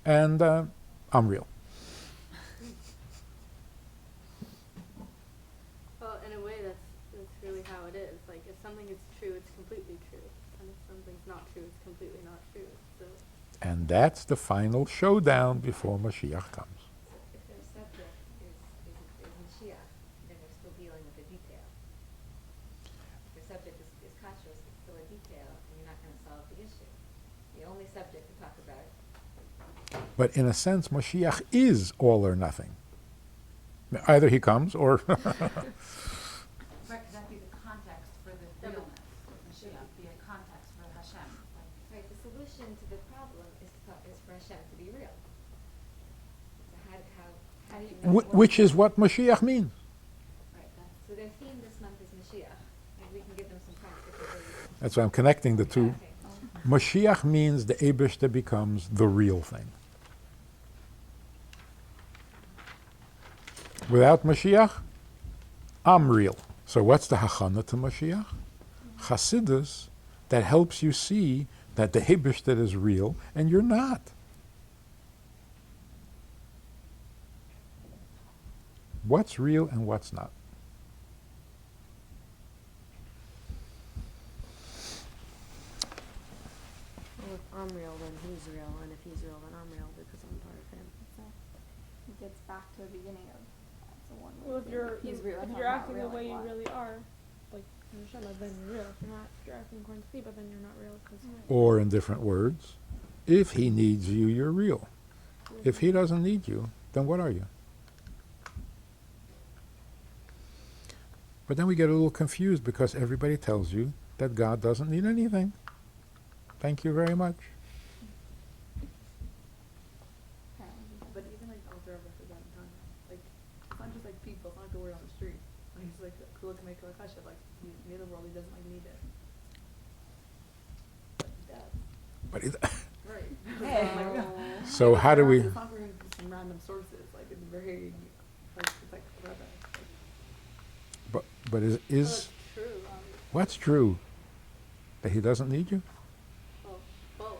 And I'm real. Well, in a way, that's really how it is. Like, if something is true, it's completely true, and if something's not true, it's completely not true. So, And that's the final showdown before Mashiach comes. If their subject is Mashiach, then they're still dealing with the detail. If the subject is conscious, it's still a detail, and you're not going to solve the issue. The only subject to talk about. But in a sense, Mashiach is all or nothing. Either he comes or Right, because that'd be the context for the realness. Mashiach be a context for Hashem. Right, the solution to the problem is for Hashem to be real. So how do you know which is what Mashiach means. Right, so their theme this month is Mashiach. Maybe we can give them some practical ways. That's why I'm connecting the two. Okay. Mashiach means the Eibishter becomes the real thing. Without Mashiach, I'm real. So what's the hachana to Mashiach? Chassidus that helps you see that the Eibishter is real and you're not. What's real and what's not. Well, if I'm real, then he's real, and if he's real, then I'm real because I'm part of him. It gets back to the beginning of that's the one. Well, if you're he's real, if I'm you're not acting real, the way like you what? really are, like in Hashem, then you're real. If you're not, if you're acting according to Chabad, then you're not real. Cause Or in different words, if he needs you, you're real. If he doesn't need you, then what are you? But then we get a little confused because everybody tells you that God doesn't need anything. Thank you very much. But even like all throughout the time, like it's not just like people, it's not like the word on the street. Like it's like kula can make like like he made the world, he doesn't like need it. But he does. But it, Right. so how do we? It's not from some random sources. Like it's very like it's like forever. But is well, it's true. what's true? That he doesn't need you? Well, both.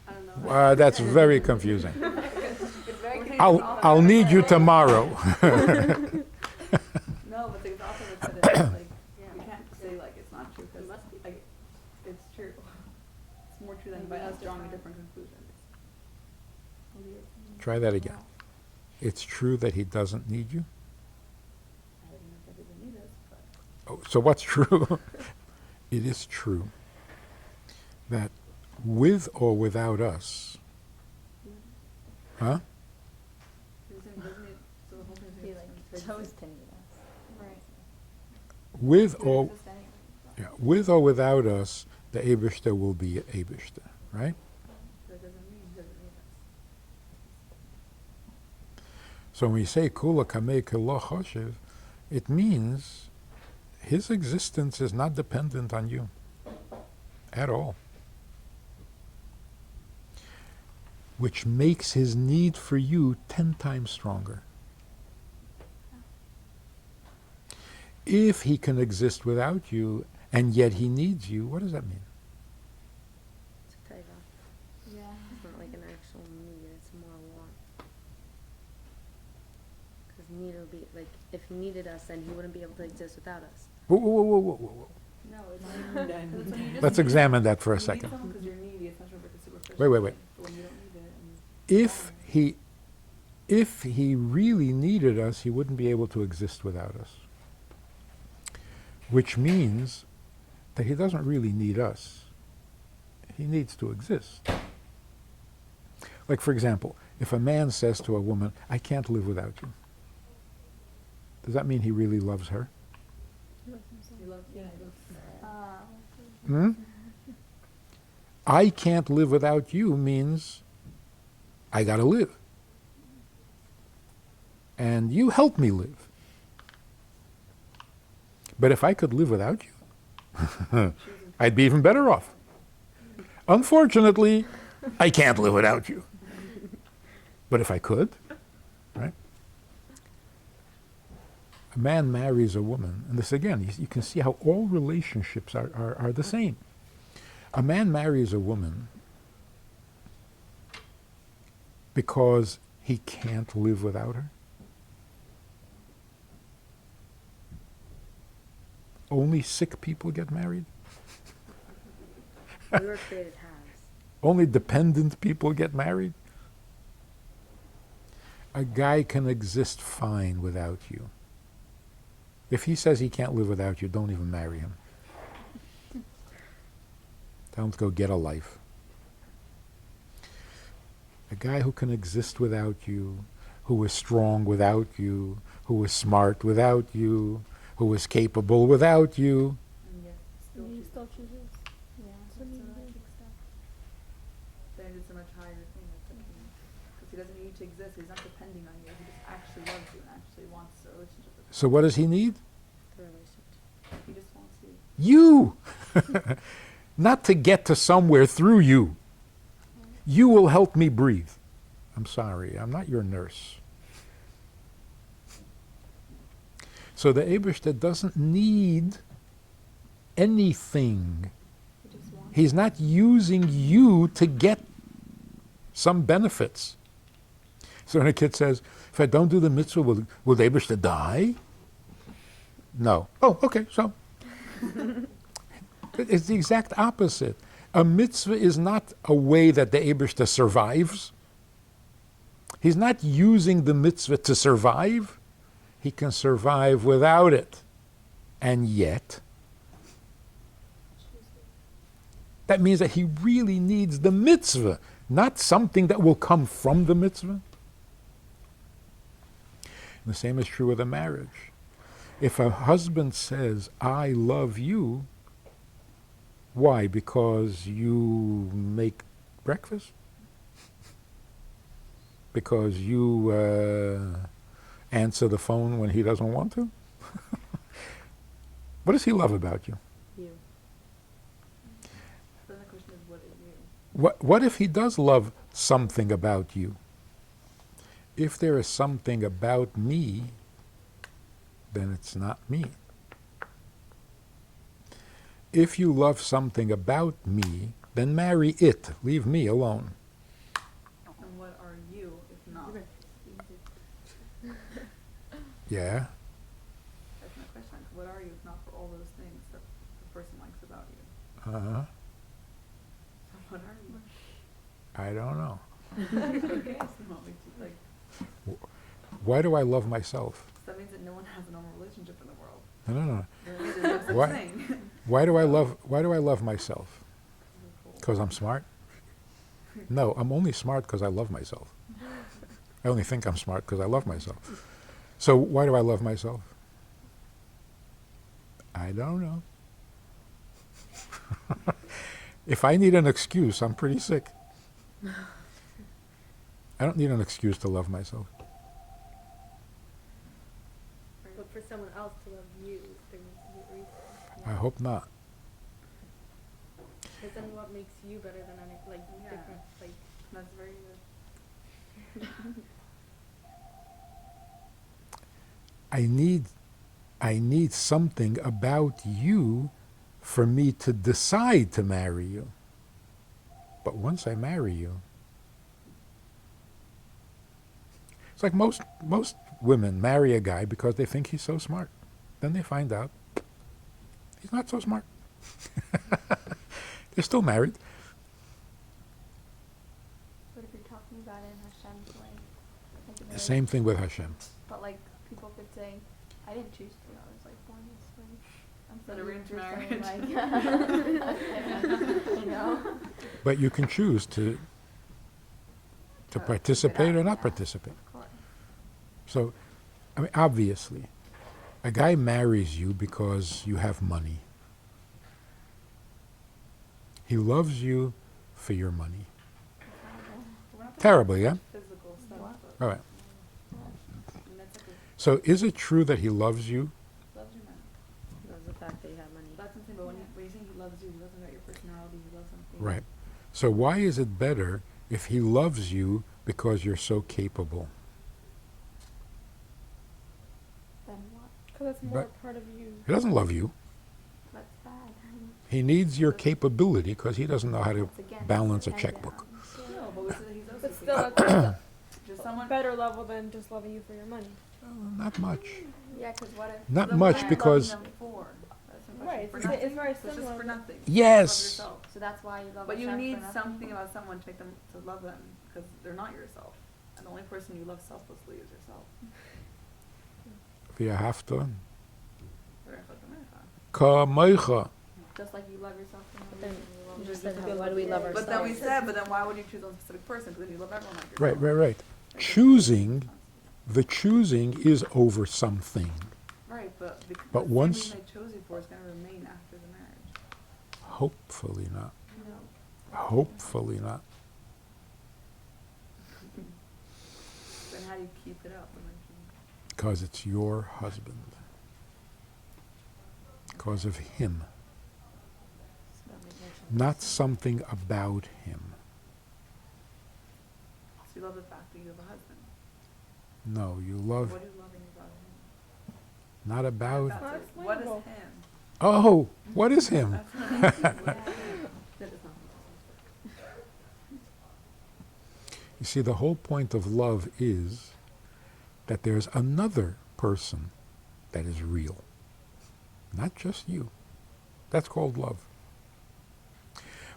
I don't know. That's very confusing. It's very I'll need you tomorrow. No, but the author said it like we can't say like it's not true because like it's true. It's more true than by us drawing different conclusions. Try that again. It's true that he doesn't need you? I don't know if everyone needs it, but Oh, so what's true? It is true that with or without us, huh? doesn't it, so the whole thing He is like chose to need us. right. With Doesn't or exist anyway. yeah, with or without us, the Eibishter will be Eibishter, right? That doesn't mean he doesn't need us. So when we say Kula Kamei Kelo Choshev, it means his existence is not dependent on you at all. Which makes his need for you 10 times stronger. If he can exist without you and yet he needs you, what does that mean? It's a taiva. Yeah. It's not like an actual need, it's more a want. Because need would be, like, if he needed us, then he wouldn't be able to exist without us. Whoa, whoa, whoa, whoa, whoa, whoa. No, it's not. That's when you just Let's need examine that for a you need second. someone 'cause you're needy. It's not sure if it's superficial. Wait, wait, wait. But when you don't need it, and If he really needed us, he wouldn't be able to exist without us. Which means that he doesn't really need us. He needs to exist. Like, for example, if a man says to a woman, I can't live without you, does that mean he really loves her? you love, yeah, you love. Hmm? I can't live without you means I gotta live. And you help me live. But if I could live without you, I'd be even better off. Unfortunately, I can't live without you. But if I could, right? A man marries a woman, and this again, you can see how all relationships are the same. A man marries a woman because he can't live without her. Only sick people get married. We were created halves. Only dependent people get married. A guy can exist fine without you. If he says he can't live without you, don't even marry him. Tell him to go get a life. A guy who can exist without you, who is strong without you, who is smart without you, who is capable without you. And yet, still And he choose. still chooses. Yeah. So That's he a did. big step. Then it's a much higher thing. Because he doesn't need you to exist. He's not depending on you. He just actually loves you and actually wants a relationship with you. So what does he need? The relationship. He just wants you. You! Not to get to somewhere through you. You will help me breathe. I'm sorry, I'm not your nurse. So the Eibishter doesn't need anything. He just wants He's not using you to get some benefits. So when a kid says, if I don't do the mitzvah, will the Eibishter die? No. Oh, okay, so. It's the exact opposite. A mitzvah is not a way that the Eibishter survives. He's not using the mitzvah to survive. He can survive without it. And yet, that means that he really needs the mitzvah, not something that will come from the mitzvah. And the same is true with a marriage. If a husband says, I love you, why? Because you make breakfast? Because you answer the phone when he doesn't want to? What does he love about you? You. Then the question is, what is you? What if he does love something about you? If there is something about me, then it's not me. If you love something about me, then marry it. Leave me alone. And what are you if not? Yeah? That's my question. What are you if not for all those things that the person likes about you? Uh-huh. So what are you? I don't know. Okay, so what makes you like? Why do I love myself? So that means that no one has a normal relationship in the world. No. There is no such Why- thing. Why do I love myself? Because I'm smart? No, I'm only smart because I love myself. I only think I'm smart because I love myself. So why do I love myself? I don't know. If I need an excuse, I'm pretty sick. I don't need an excuse to love myself. But for someone else to love you, there needs to be a reason. I hope not. Because then what makes you better than any, like, Yeah. different, like, That's very good. I need something about you for me to decide to marry you. But once I marry you, it's like most women marry a guy because they think he's so smart. Then they find out he's not so smart. They're still married. But if you're talking about it in Hashem's way, like The same thing with Hashem. But like people could say, I didn't choose to. I was like born this way. I'm That saying arranged you're saying, like, you know. But you can choose to participate or not participate. Of course. So, I mean, obviously, a guy marries you because you have money. He loves you for your money. We're not talking Terribly, yeah? physical stuff, What? but All right. and that's like So, is it true that he loves you? loves you, man. That was the fact that you have money. That's something. But when you think he loves you, he loves about your personality. He loves something. Right. So, why is it better if he loves you because you're so capable? Then what? Because that's more part of you. He doesn't love you. That's bad. He needs your capability because he doesn't know how to That's against balance a and checkbook. No, but we said that he's also But still, that's just a someone. better level than just loving you for your money. Not much. Yeah, because what if? Not Then much what are you because loving them for? That's the Right, question. it's For very nothing? So it's just similar. for nothing. Yes. Love yourself. So that's why you love But you Hashem need for nothing? something about someone to make them to love them because they're not yourself, and the only person you love selflessly is yourself. V'ahavta Very fucking k'amecha. Just like you love yourself for But nothing. then you love you just yourself. said, why do we love But then we ourselves? said, but then why would you choose a specific person? Because then you love everyone like yourself. Right. Choosing, the choosing is over something. Right, but But the once- same reason they chose you for is going to remain after the marriage. Hopefully not. No. Hopefully not. Then how do you keep it up? Because it's your husband. Because of him. Not something about him. So you love the fact that you have a husband. No, you love What are you loving about him? not about. That's not it. What is explainable. him? Oh, what is him? That's what I mean. That is not. You see, the whole point of love is that there's another person that is real. Not just you. That's called love.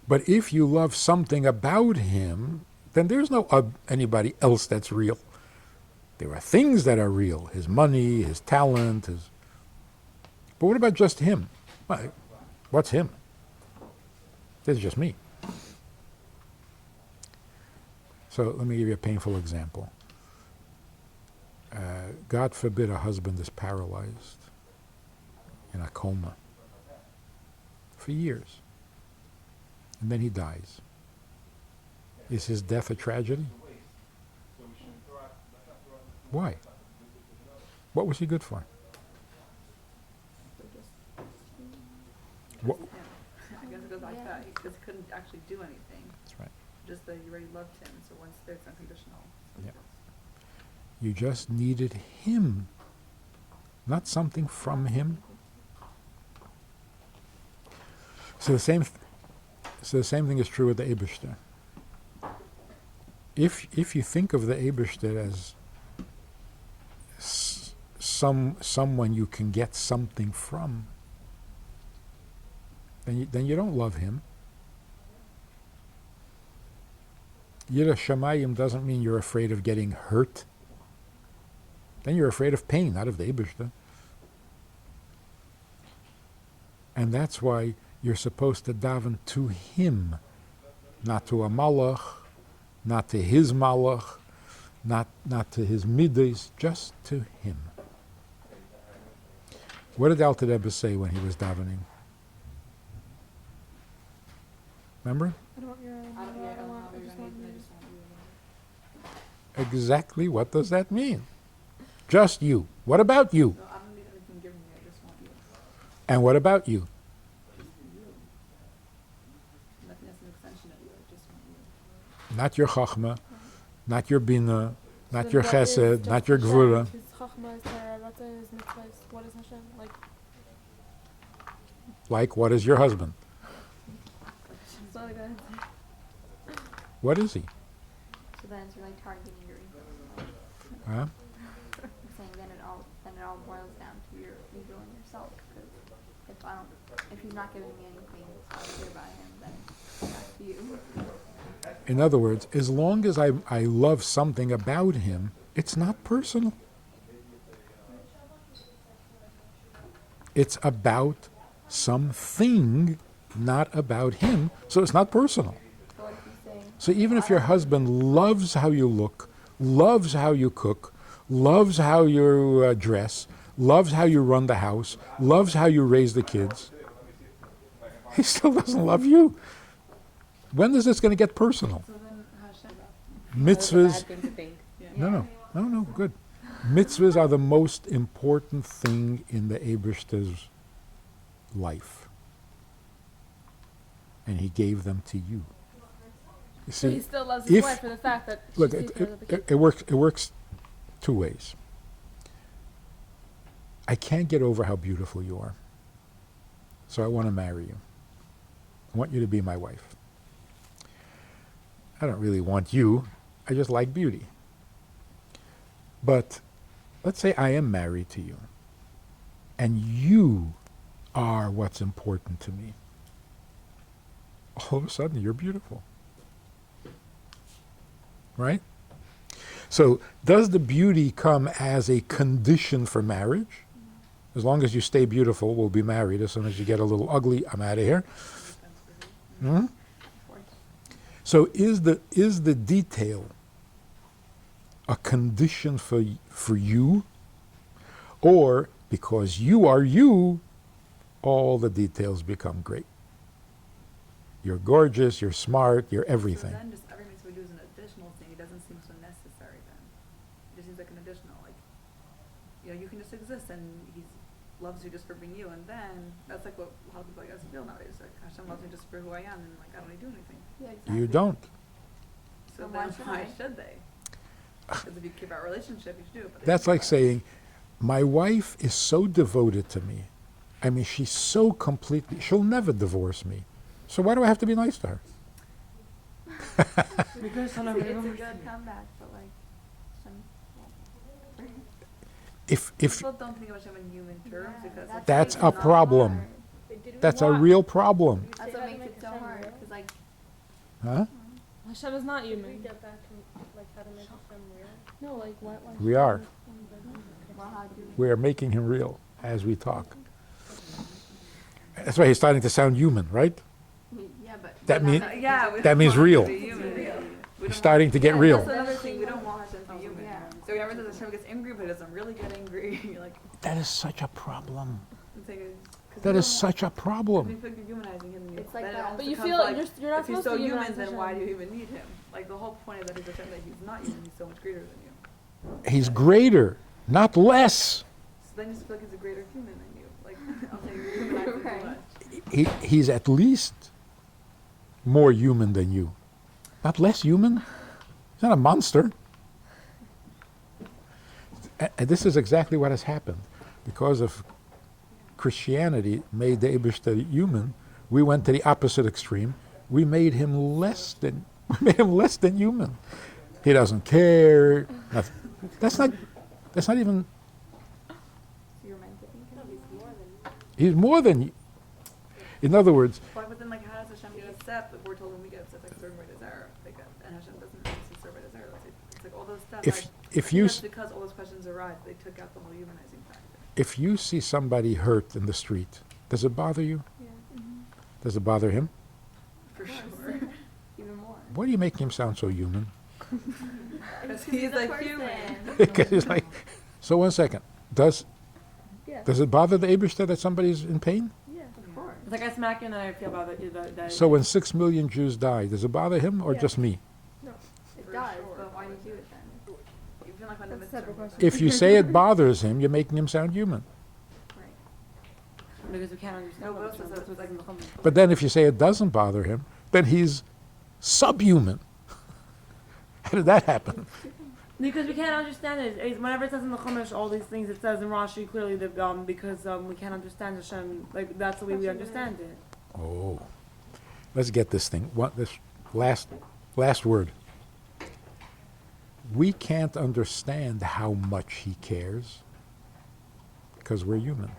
But if you love something about him, then there's no anybody else that's real. There are things that are real. His money, his talent, his... But what about just him? Well, what's him? This is just me. So let me give you a painful example. God forbid a husband is paralyzed in a coma for years. And then he dies. Is his death a tragedy? Why? What was he good for? What? I guess it goes like that. Because he couldn't actually do anything. That's right. Just that you already loved him. So once there's unconditional. Yep. You just needed him, not something from him. So the same thing is true with the Eibishter. If you think of the Eibishter as someone you can get something from, then you don't love him. Yira Shamayim doesn't mean you're afraid of getting hurt. Then you're afraid of pain, not of the Eibishter. And that's why you're supposed to daven to him, not to a malach, not to his malach, not to his middays, just to him. What did Alter Rebbe say when he was davening? Remember? I don't want your I just want you. Exactly what does that mean? Just you. What about you? So I don't need anything given me. I just want you. And what about you? Just you. Nothing that's an extension of you. I just want you. Not your chachma, not your bina, not So your what is chesed, just not your Hashem? gvura. His chachma is Torah, Rata is mitzvahs. What is Hashem? Like, Like, what is your husband? It's not like that. What is he? So then it's really targeting your ego. Huh? I'm saying then it all boils down to your ego and yourself. Because if he's not giving me anything that's good about him, then that's you. In other words, as long as I love something about him, it's not personal. It's about something, not about him, so it's not personal. So what if he's saying, So even if your husband loves how you look, loves how you cook, loves how you dress, loves how you run the house, loves how you raise the kids, he still doesn't love you. When is this going to get personal? So then Hashem. That was a Mitzvahs, bad thing to think. no, good. Mitzvahs are the most important thing in the Eibishter's life. And he gave them to you. You so he see, still loves his if- wife for the fact that she look, takes care of the kids. it works two ways. I can't get over how beautiful you are. So I want to marry you. I want you to be my wife. I don't really want you. I just like beauty. But let's say I am married to you, and you are what's important to me. All of a sudden, you're beautiful. Right? So, does the beauty come as a condition for marriage? As long as you stay beautiful, we'll be married. As soon as you get a little ugly, I'm out of here. Hmm? So, is the detail a condition for you, or because you are you, all the details become great? You're gorgeous, you're smart, you're everything. So then just everything we do is an additional thing. It doesn't seem so necessary then. It just seems like an additional, like, you know, you can just exist and he loves you just for being you. And then that's like what a lot of people like us feel nowadays. Like, Hashem loves me just for who I am, and like I don't need to do anything. Yeah, exactly. You don't. So So then why why should should they? Because if you care about relationship, you should do it. But they That's don't like care about it. saying, my wife is so devoted to me. I mean, she's so completely, she'll never divorce me. So why do I have to be nice to her? Because son of It's a a- good comeback, but like, some, If People don't think about Hashem in human terms yeah, because That's it's a not problem. hard. Wait, did we That's a want- real problem. did we That's say what how to makes make it so Hashem hard. real? Cause like, Huh? Hashem is not Did we human. get back to like how to make Hashem real? No, like what? We are. well, how do We are making him real as we talk. That's why he's starting to sound human, right? yeah, but That we're mean- not making Yeah, it we That don't means want real. it to be human. We He's don't starting to get want, real. That's another thing. We don't want Hashem to be human. Yeah. So whenever the Hashem gets angry, but he doesn't really get angry. You're like, That is such a problem. I'm thinking, 'cause That we is don't such a want- problem. You feel like you're humanizing him. It's like then it that. almost But you becomes feel like, you're not if he's supposed so to human, humanize then why do Hashem. you even need him? Like the whole point is that he's Hashem, that he's not human. He's so much greater than you. He's greater, not less. So then you just feel like he's a greater human than you. Like I'm saying, you're humanizing Right. too much. He's at least more human than you. Not less human. He's not a monster. And this is exactly what has happened. Because of Christianity made the Eibishter human, we went to the opposite extreme. We made him less than human. He doesn't care. Nothing. That's not even. So you're meant to be No, confused. he's more than. He's more than. In other words, But then, like, how does Hashem get upset? If we're told when we get upset, like serving by desire, like, and Hashem doesn't really see serve by desire. It's like all those steps. if you that's because all those questions arise, they took out the whole humanizing factor. if you see somebody hurt in the street, does it bother you? Yeah. Does it bother him? For Of sure. course. Even more. Why do you make him sound so human? Because He's he's a like human. person. Because it's like, so 1 second. Does Yeah. it bother the Eibishter that somebody's in pain? Yeah. Of course. It's like I smack you and then I feel about it. That So when 6 million Jews die, does it bother him or Yeah. just me? It For does, sure. but why do you do it then? You feel like when That's a the separate midterm- question. If you say it bothers him, you're making him sound human. Right. because we can't understand. No, but what also Hashem- that's what's like- in the Chumash. But then if you say it doesn't bother him, then he's subhuman. How did that happen? Because we can't understand it. Whenever it says in the Chumash, all these things, it says in Rashi clearly that because we can't understand Hashem, like that's the way we understand it. Oh, let's get this thing. This last word. We can't understand how much he cares because we're human.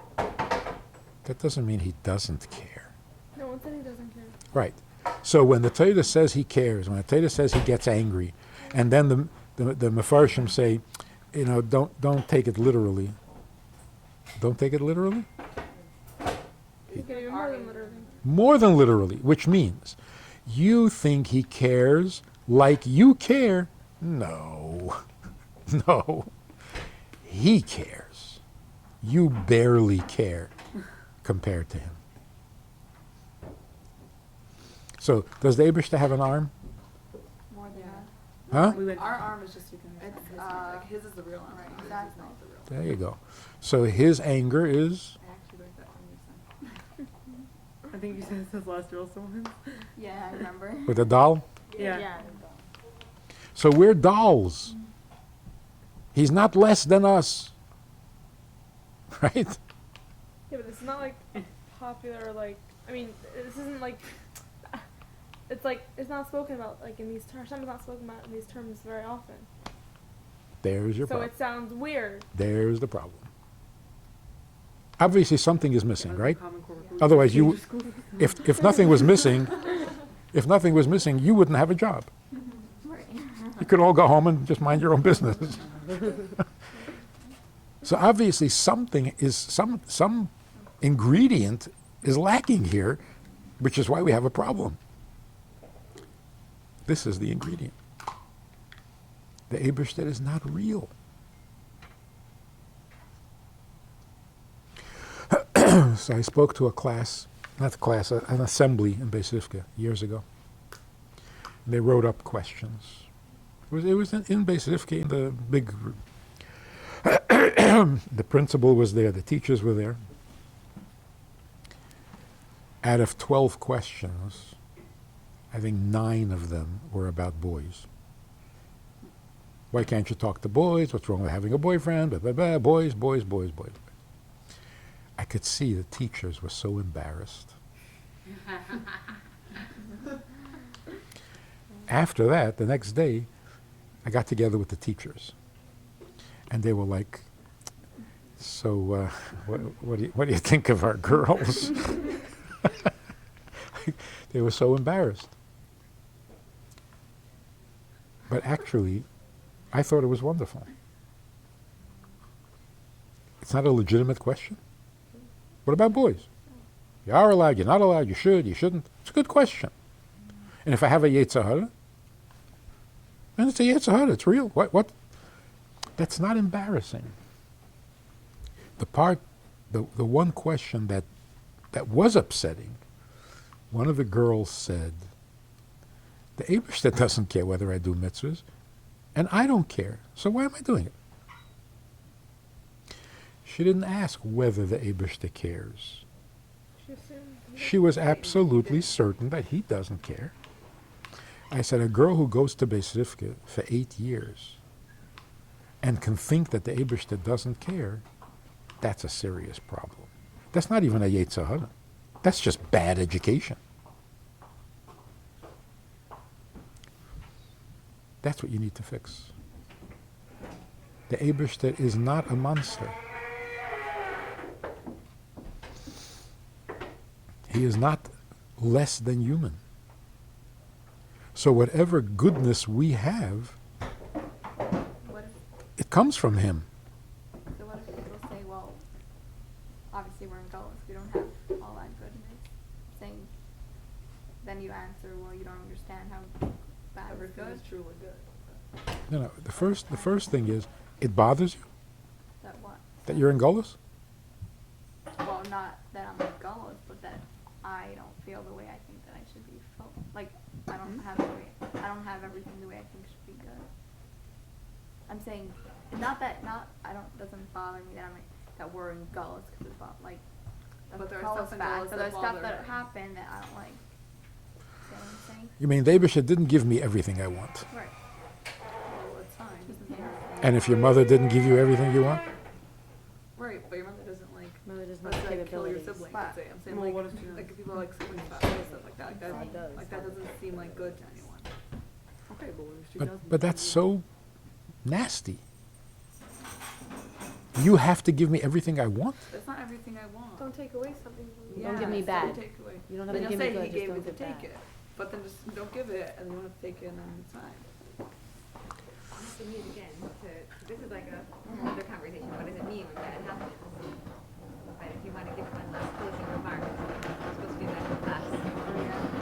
That doesn't mean he doesn't care. No one said he doesn't care. Right. So when the Torah says he cares, when the Torah says he gets angry, and then the Mefarshim say, you know, don't take it literally. Don't take it literally? Okay, you're more than literally. More than literally, which means you think he cares like you care. No. No. He cares. You barely care compared to him. So, does the Eibishter have an arm? More than Yeah. that. Huh? We went. Our arm is just you can understand It's, his, like his is the real arm. right, His is exactly. not the real. There you go. So his anger is I actually learned that from your son. I think you said it says last real someone. Yeah, I remember. with a doll. Yeah. So we're dolls. He's not less than us. right? Yeah, but it's not like popular, like, I mean, this isn't like, it's like, it's not spoken about like in these terms, Hashem's not spoken about in these terms very often. There's your So problem. it sounds weird. There's the problem. Obviously something is missing, Other right? common core beliefs Otherwise you, change schools. if nothing was missing, if nothing was missing, you wouldn't have a job. Right. You could all go home and just mind your own business. So obviously something is, some ingredient is lacking here, which is why we have a problem. This is the ingredient. The Eberstedt is not real. So I spoke to a class, not a class, an assembly in Beisivka years ago. And they wrote up questions. It was in Beisivka, in the big room. The principal was there, the teachers were there. Out of 12 questions, I think 9 of them were about boys. Why can't you talk to boys? What's wrong with having a boyfriend? Blah, blah, blah. Boys, boys, boys, boys. I could see the teachers were so embarrassed. After that, the next day, I got together with the teachers. And they were like, so what do you think of our girls? They were so embarrassed. But actually, I thought it was wonderful. It's not a legitimate question. What about boys? You are allowed, you're not allowed, you should, you shouldn't. It's a good question. And if I have a Yetzer Hara, then it's a Yetzer Hara, it's real. What? That's not embarrassing. The one question that was upsetting, one of the girls said, the Eberstedt doesn't care whether I do mitzvahs, and I don't care, so why am I doing it? She didn't ask whether the Eberstedt cares. She assumed. She was absolutely certain that he doesn't care. I said, a girl who goes to Beis Rivka for 8 years and can think that the Eberstedt doesn't care, that's a serious problem. That's not even a Yetzer Hara. That's just bad education. That's what you need to fix. The Eberstedt is not a monster. He is not less than human. So whatever goodness we have, What if, it comes from him. so what if people say, well, obviously we're in Gullus, we don't have all that goodness. Saying, then you answer, well, you don't understand how bad is Everything good. is truly good. No, the first thing is, it bothers you That what? that you're in Golos? Well, not that I'm in Gullus, but that I don't feel the way I think that I should be felt. Like, I don't have everything the way I think should be good. I'm saying, doesn't bother me that we're in Gullus, because it's about, like, But there are Gullus stuff in bad. Gullus So that there's stuff bother that me. happened that I don't like. See what I'm saying? You mean the Eberstedt didn't give me everything I want. Right. Well, it's fine. And if your mother didn't give you everything you want? Right, but your mother doesn't like. Mother doesn't let's have say, kill your capabilities. sibling. But- Let's say. I'm saying Well, like, what if she like does? if people like sibling stuff and stuff like that. God does. Like that doesn't seem like good to anyone. Okay, but what if she doesn't? But that's so nasty. You have to give me everything I want? That's not everything I want. Don't take away something from me. Don't give me it's bad. Don't take away. You don't have Then to you'll give me say good, he just gave me don't to give take bad. it, but then just don't give it, and then you want to take it, and then it's fine. I'll have to meet again this is like a whole other conversation. What does it mean when that happens? But if you want to give one last closing remark, we're supposed to do that in class.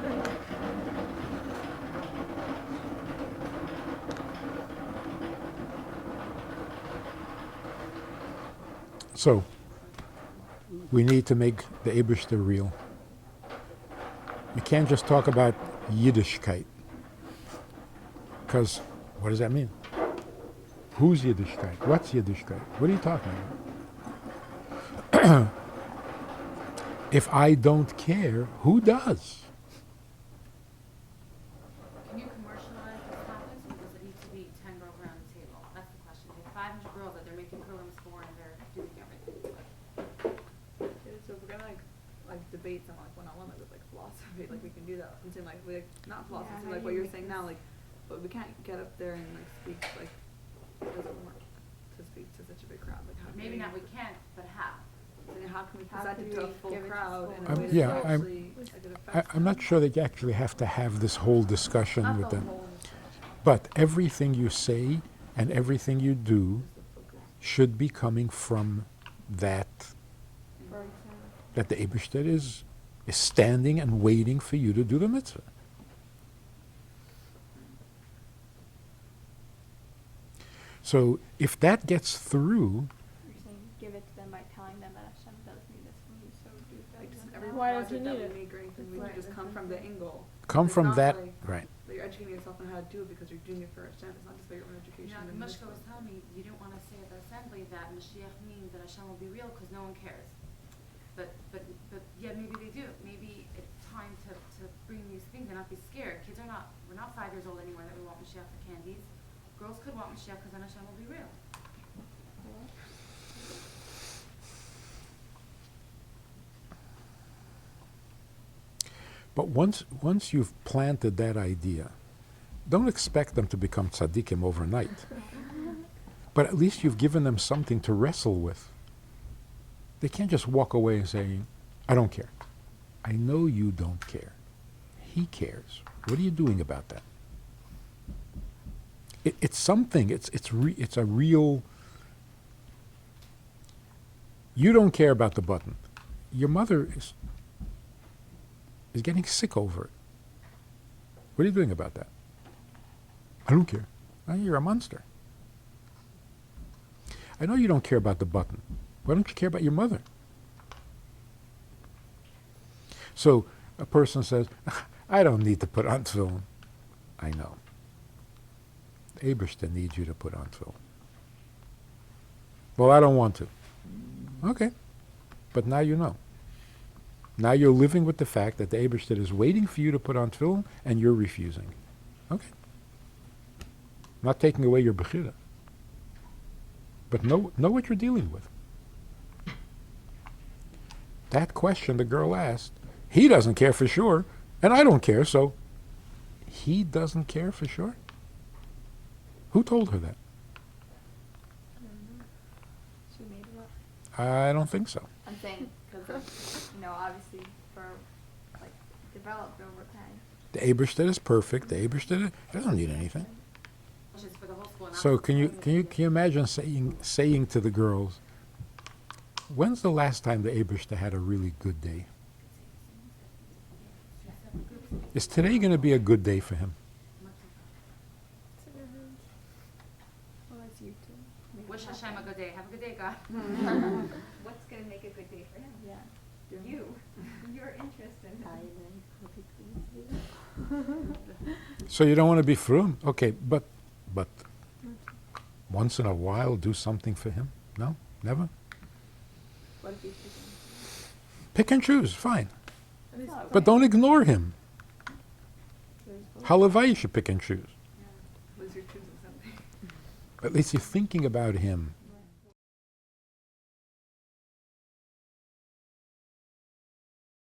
So, we need to make the Eberstedt real. You can't just talk about Yiddishkeit. Because what does that mean? Who's Yiddishkeit? What's Yiddishkeit? What are you talking about? If I don't care, who does? Can you commercialize this topic, or does it need to be 10 girls around the table? That's the question. If 500 girls that they're making programs for and they're doing everything. debate someone like one-on-one, like with like philosophy, like we can do that. I'm saying like we not philosophy, how like do what you you're make saying this- now, like, but we can't get up there and like speak like it doesn't work to speak to such a big crowd. Like how can Maybe not we can't, but how? then how can we How present could it to a we full give it to crowd in full- a way Yeah, that's I'm- actually like it affects I'm not them? sure that you actually have to have this whole discussion Not with the them. whole discussion, But everything you say and everything you do just the focus. should be coming from that, For example. that the Eibishter is standing and waiting for you to do the mitzvah. So if that gets through, You're saying give it to them by telling them that Hashem does need this from you, so do Like just that. every Why does he project that need we it? make or anything, It's we like should just the come same from the thing. angle. come It's from not that, like- right. That you're educating yourself on how to do it because you're doing it for Hashem. It's not just about your own You education. know, and Mishka mitzvah. was telling me, you don't want to say at the assembly that Mashiach means that Hashem will be real because no one cares. But yeah, maybe they do. Maybe it's time to bring these things and not be scared. Kids are not, we're not 5 years old anymore that we want Mashiach for candies. Girls could want Mashiach because then Hashem will be real. But once you've planted that idea, don't expect them to become tzaddikim overnight. But at least you've given them something to wrestle with. They can't just walk away and say, I don't care. I know you don't care. He cares. What are you doing about that? It's something. It's a real. You don't care about the button. Your mother is getting sick over it. What are you doing about that? I don't care. Oh, you're a monster. I know you don't care about the button. Why don't you care about your mother? So a person says, I don't need to put on tefillin. I know. The Eibishter needs you to put on tefillin. Well, I don't want to. Okay. But now you know. Now you're living with the fact that the Eibishter is waiting for you to put on tefillin and you're refusing. Okay. Not taking away your bechira. But know what you're dealing with. That question the girl asked, he doesn't care for sure, and I don't care, so he doesn't care for sure? Who told her that? She made it up. I don't think so. I'm saying, because, obviously for, like, developed over time. The Eibishter is perfect. The Eibishter doesn't need anything. Which is for the whole school. not So for can you imagine saying to the girls, when's the last time the Eibishter had a really good day? Is today going to be a good day for him? Well, that's you too. Wish Hashem a good day. Have a good day, God. What's gonna make a good day for him? Yeah. You. Your interest in him. So you don't want to be frum? Okay, but once in a while do something for him? No? Never? What if he's Pick and choose, fine. picking? But don't ignore him. Halavai you should pick and choose. At least you're choosing something. At least you're thinking about him.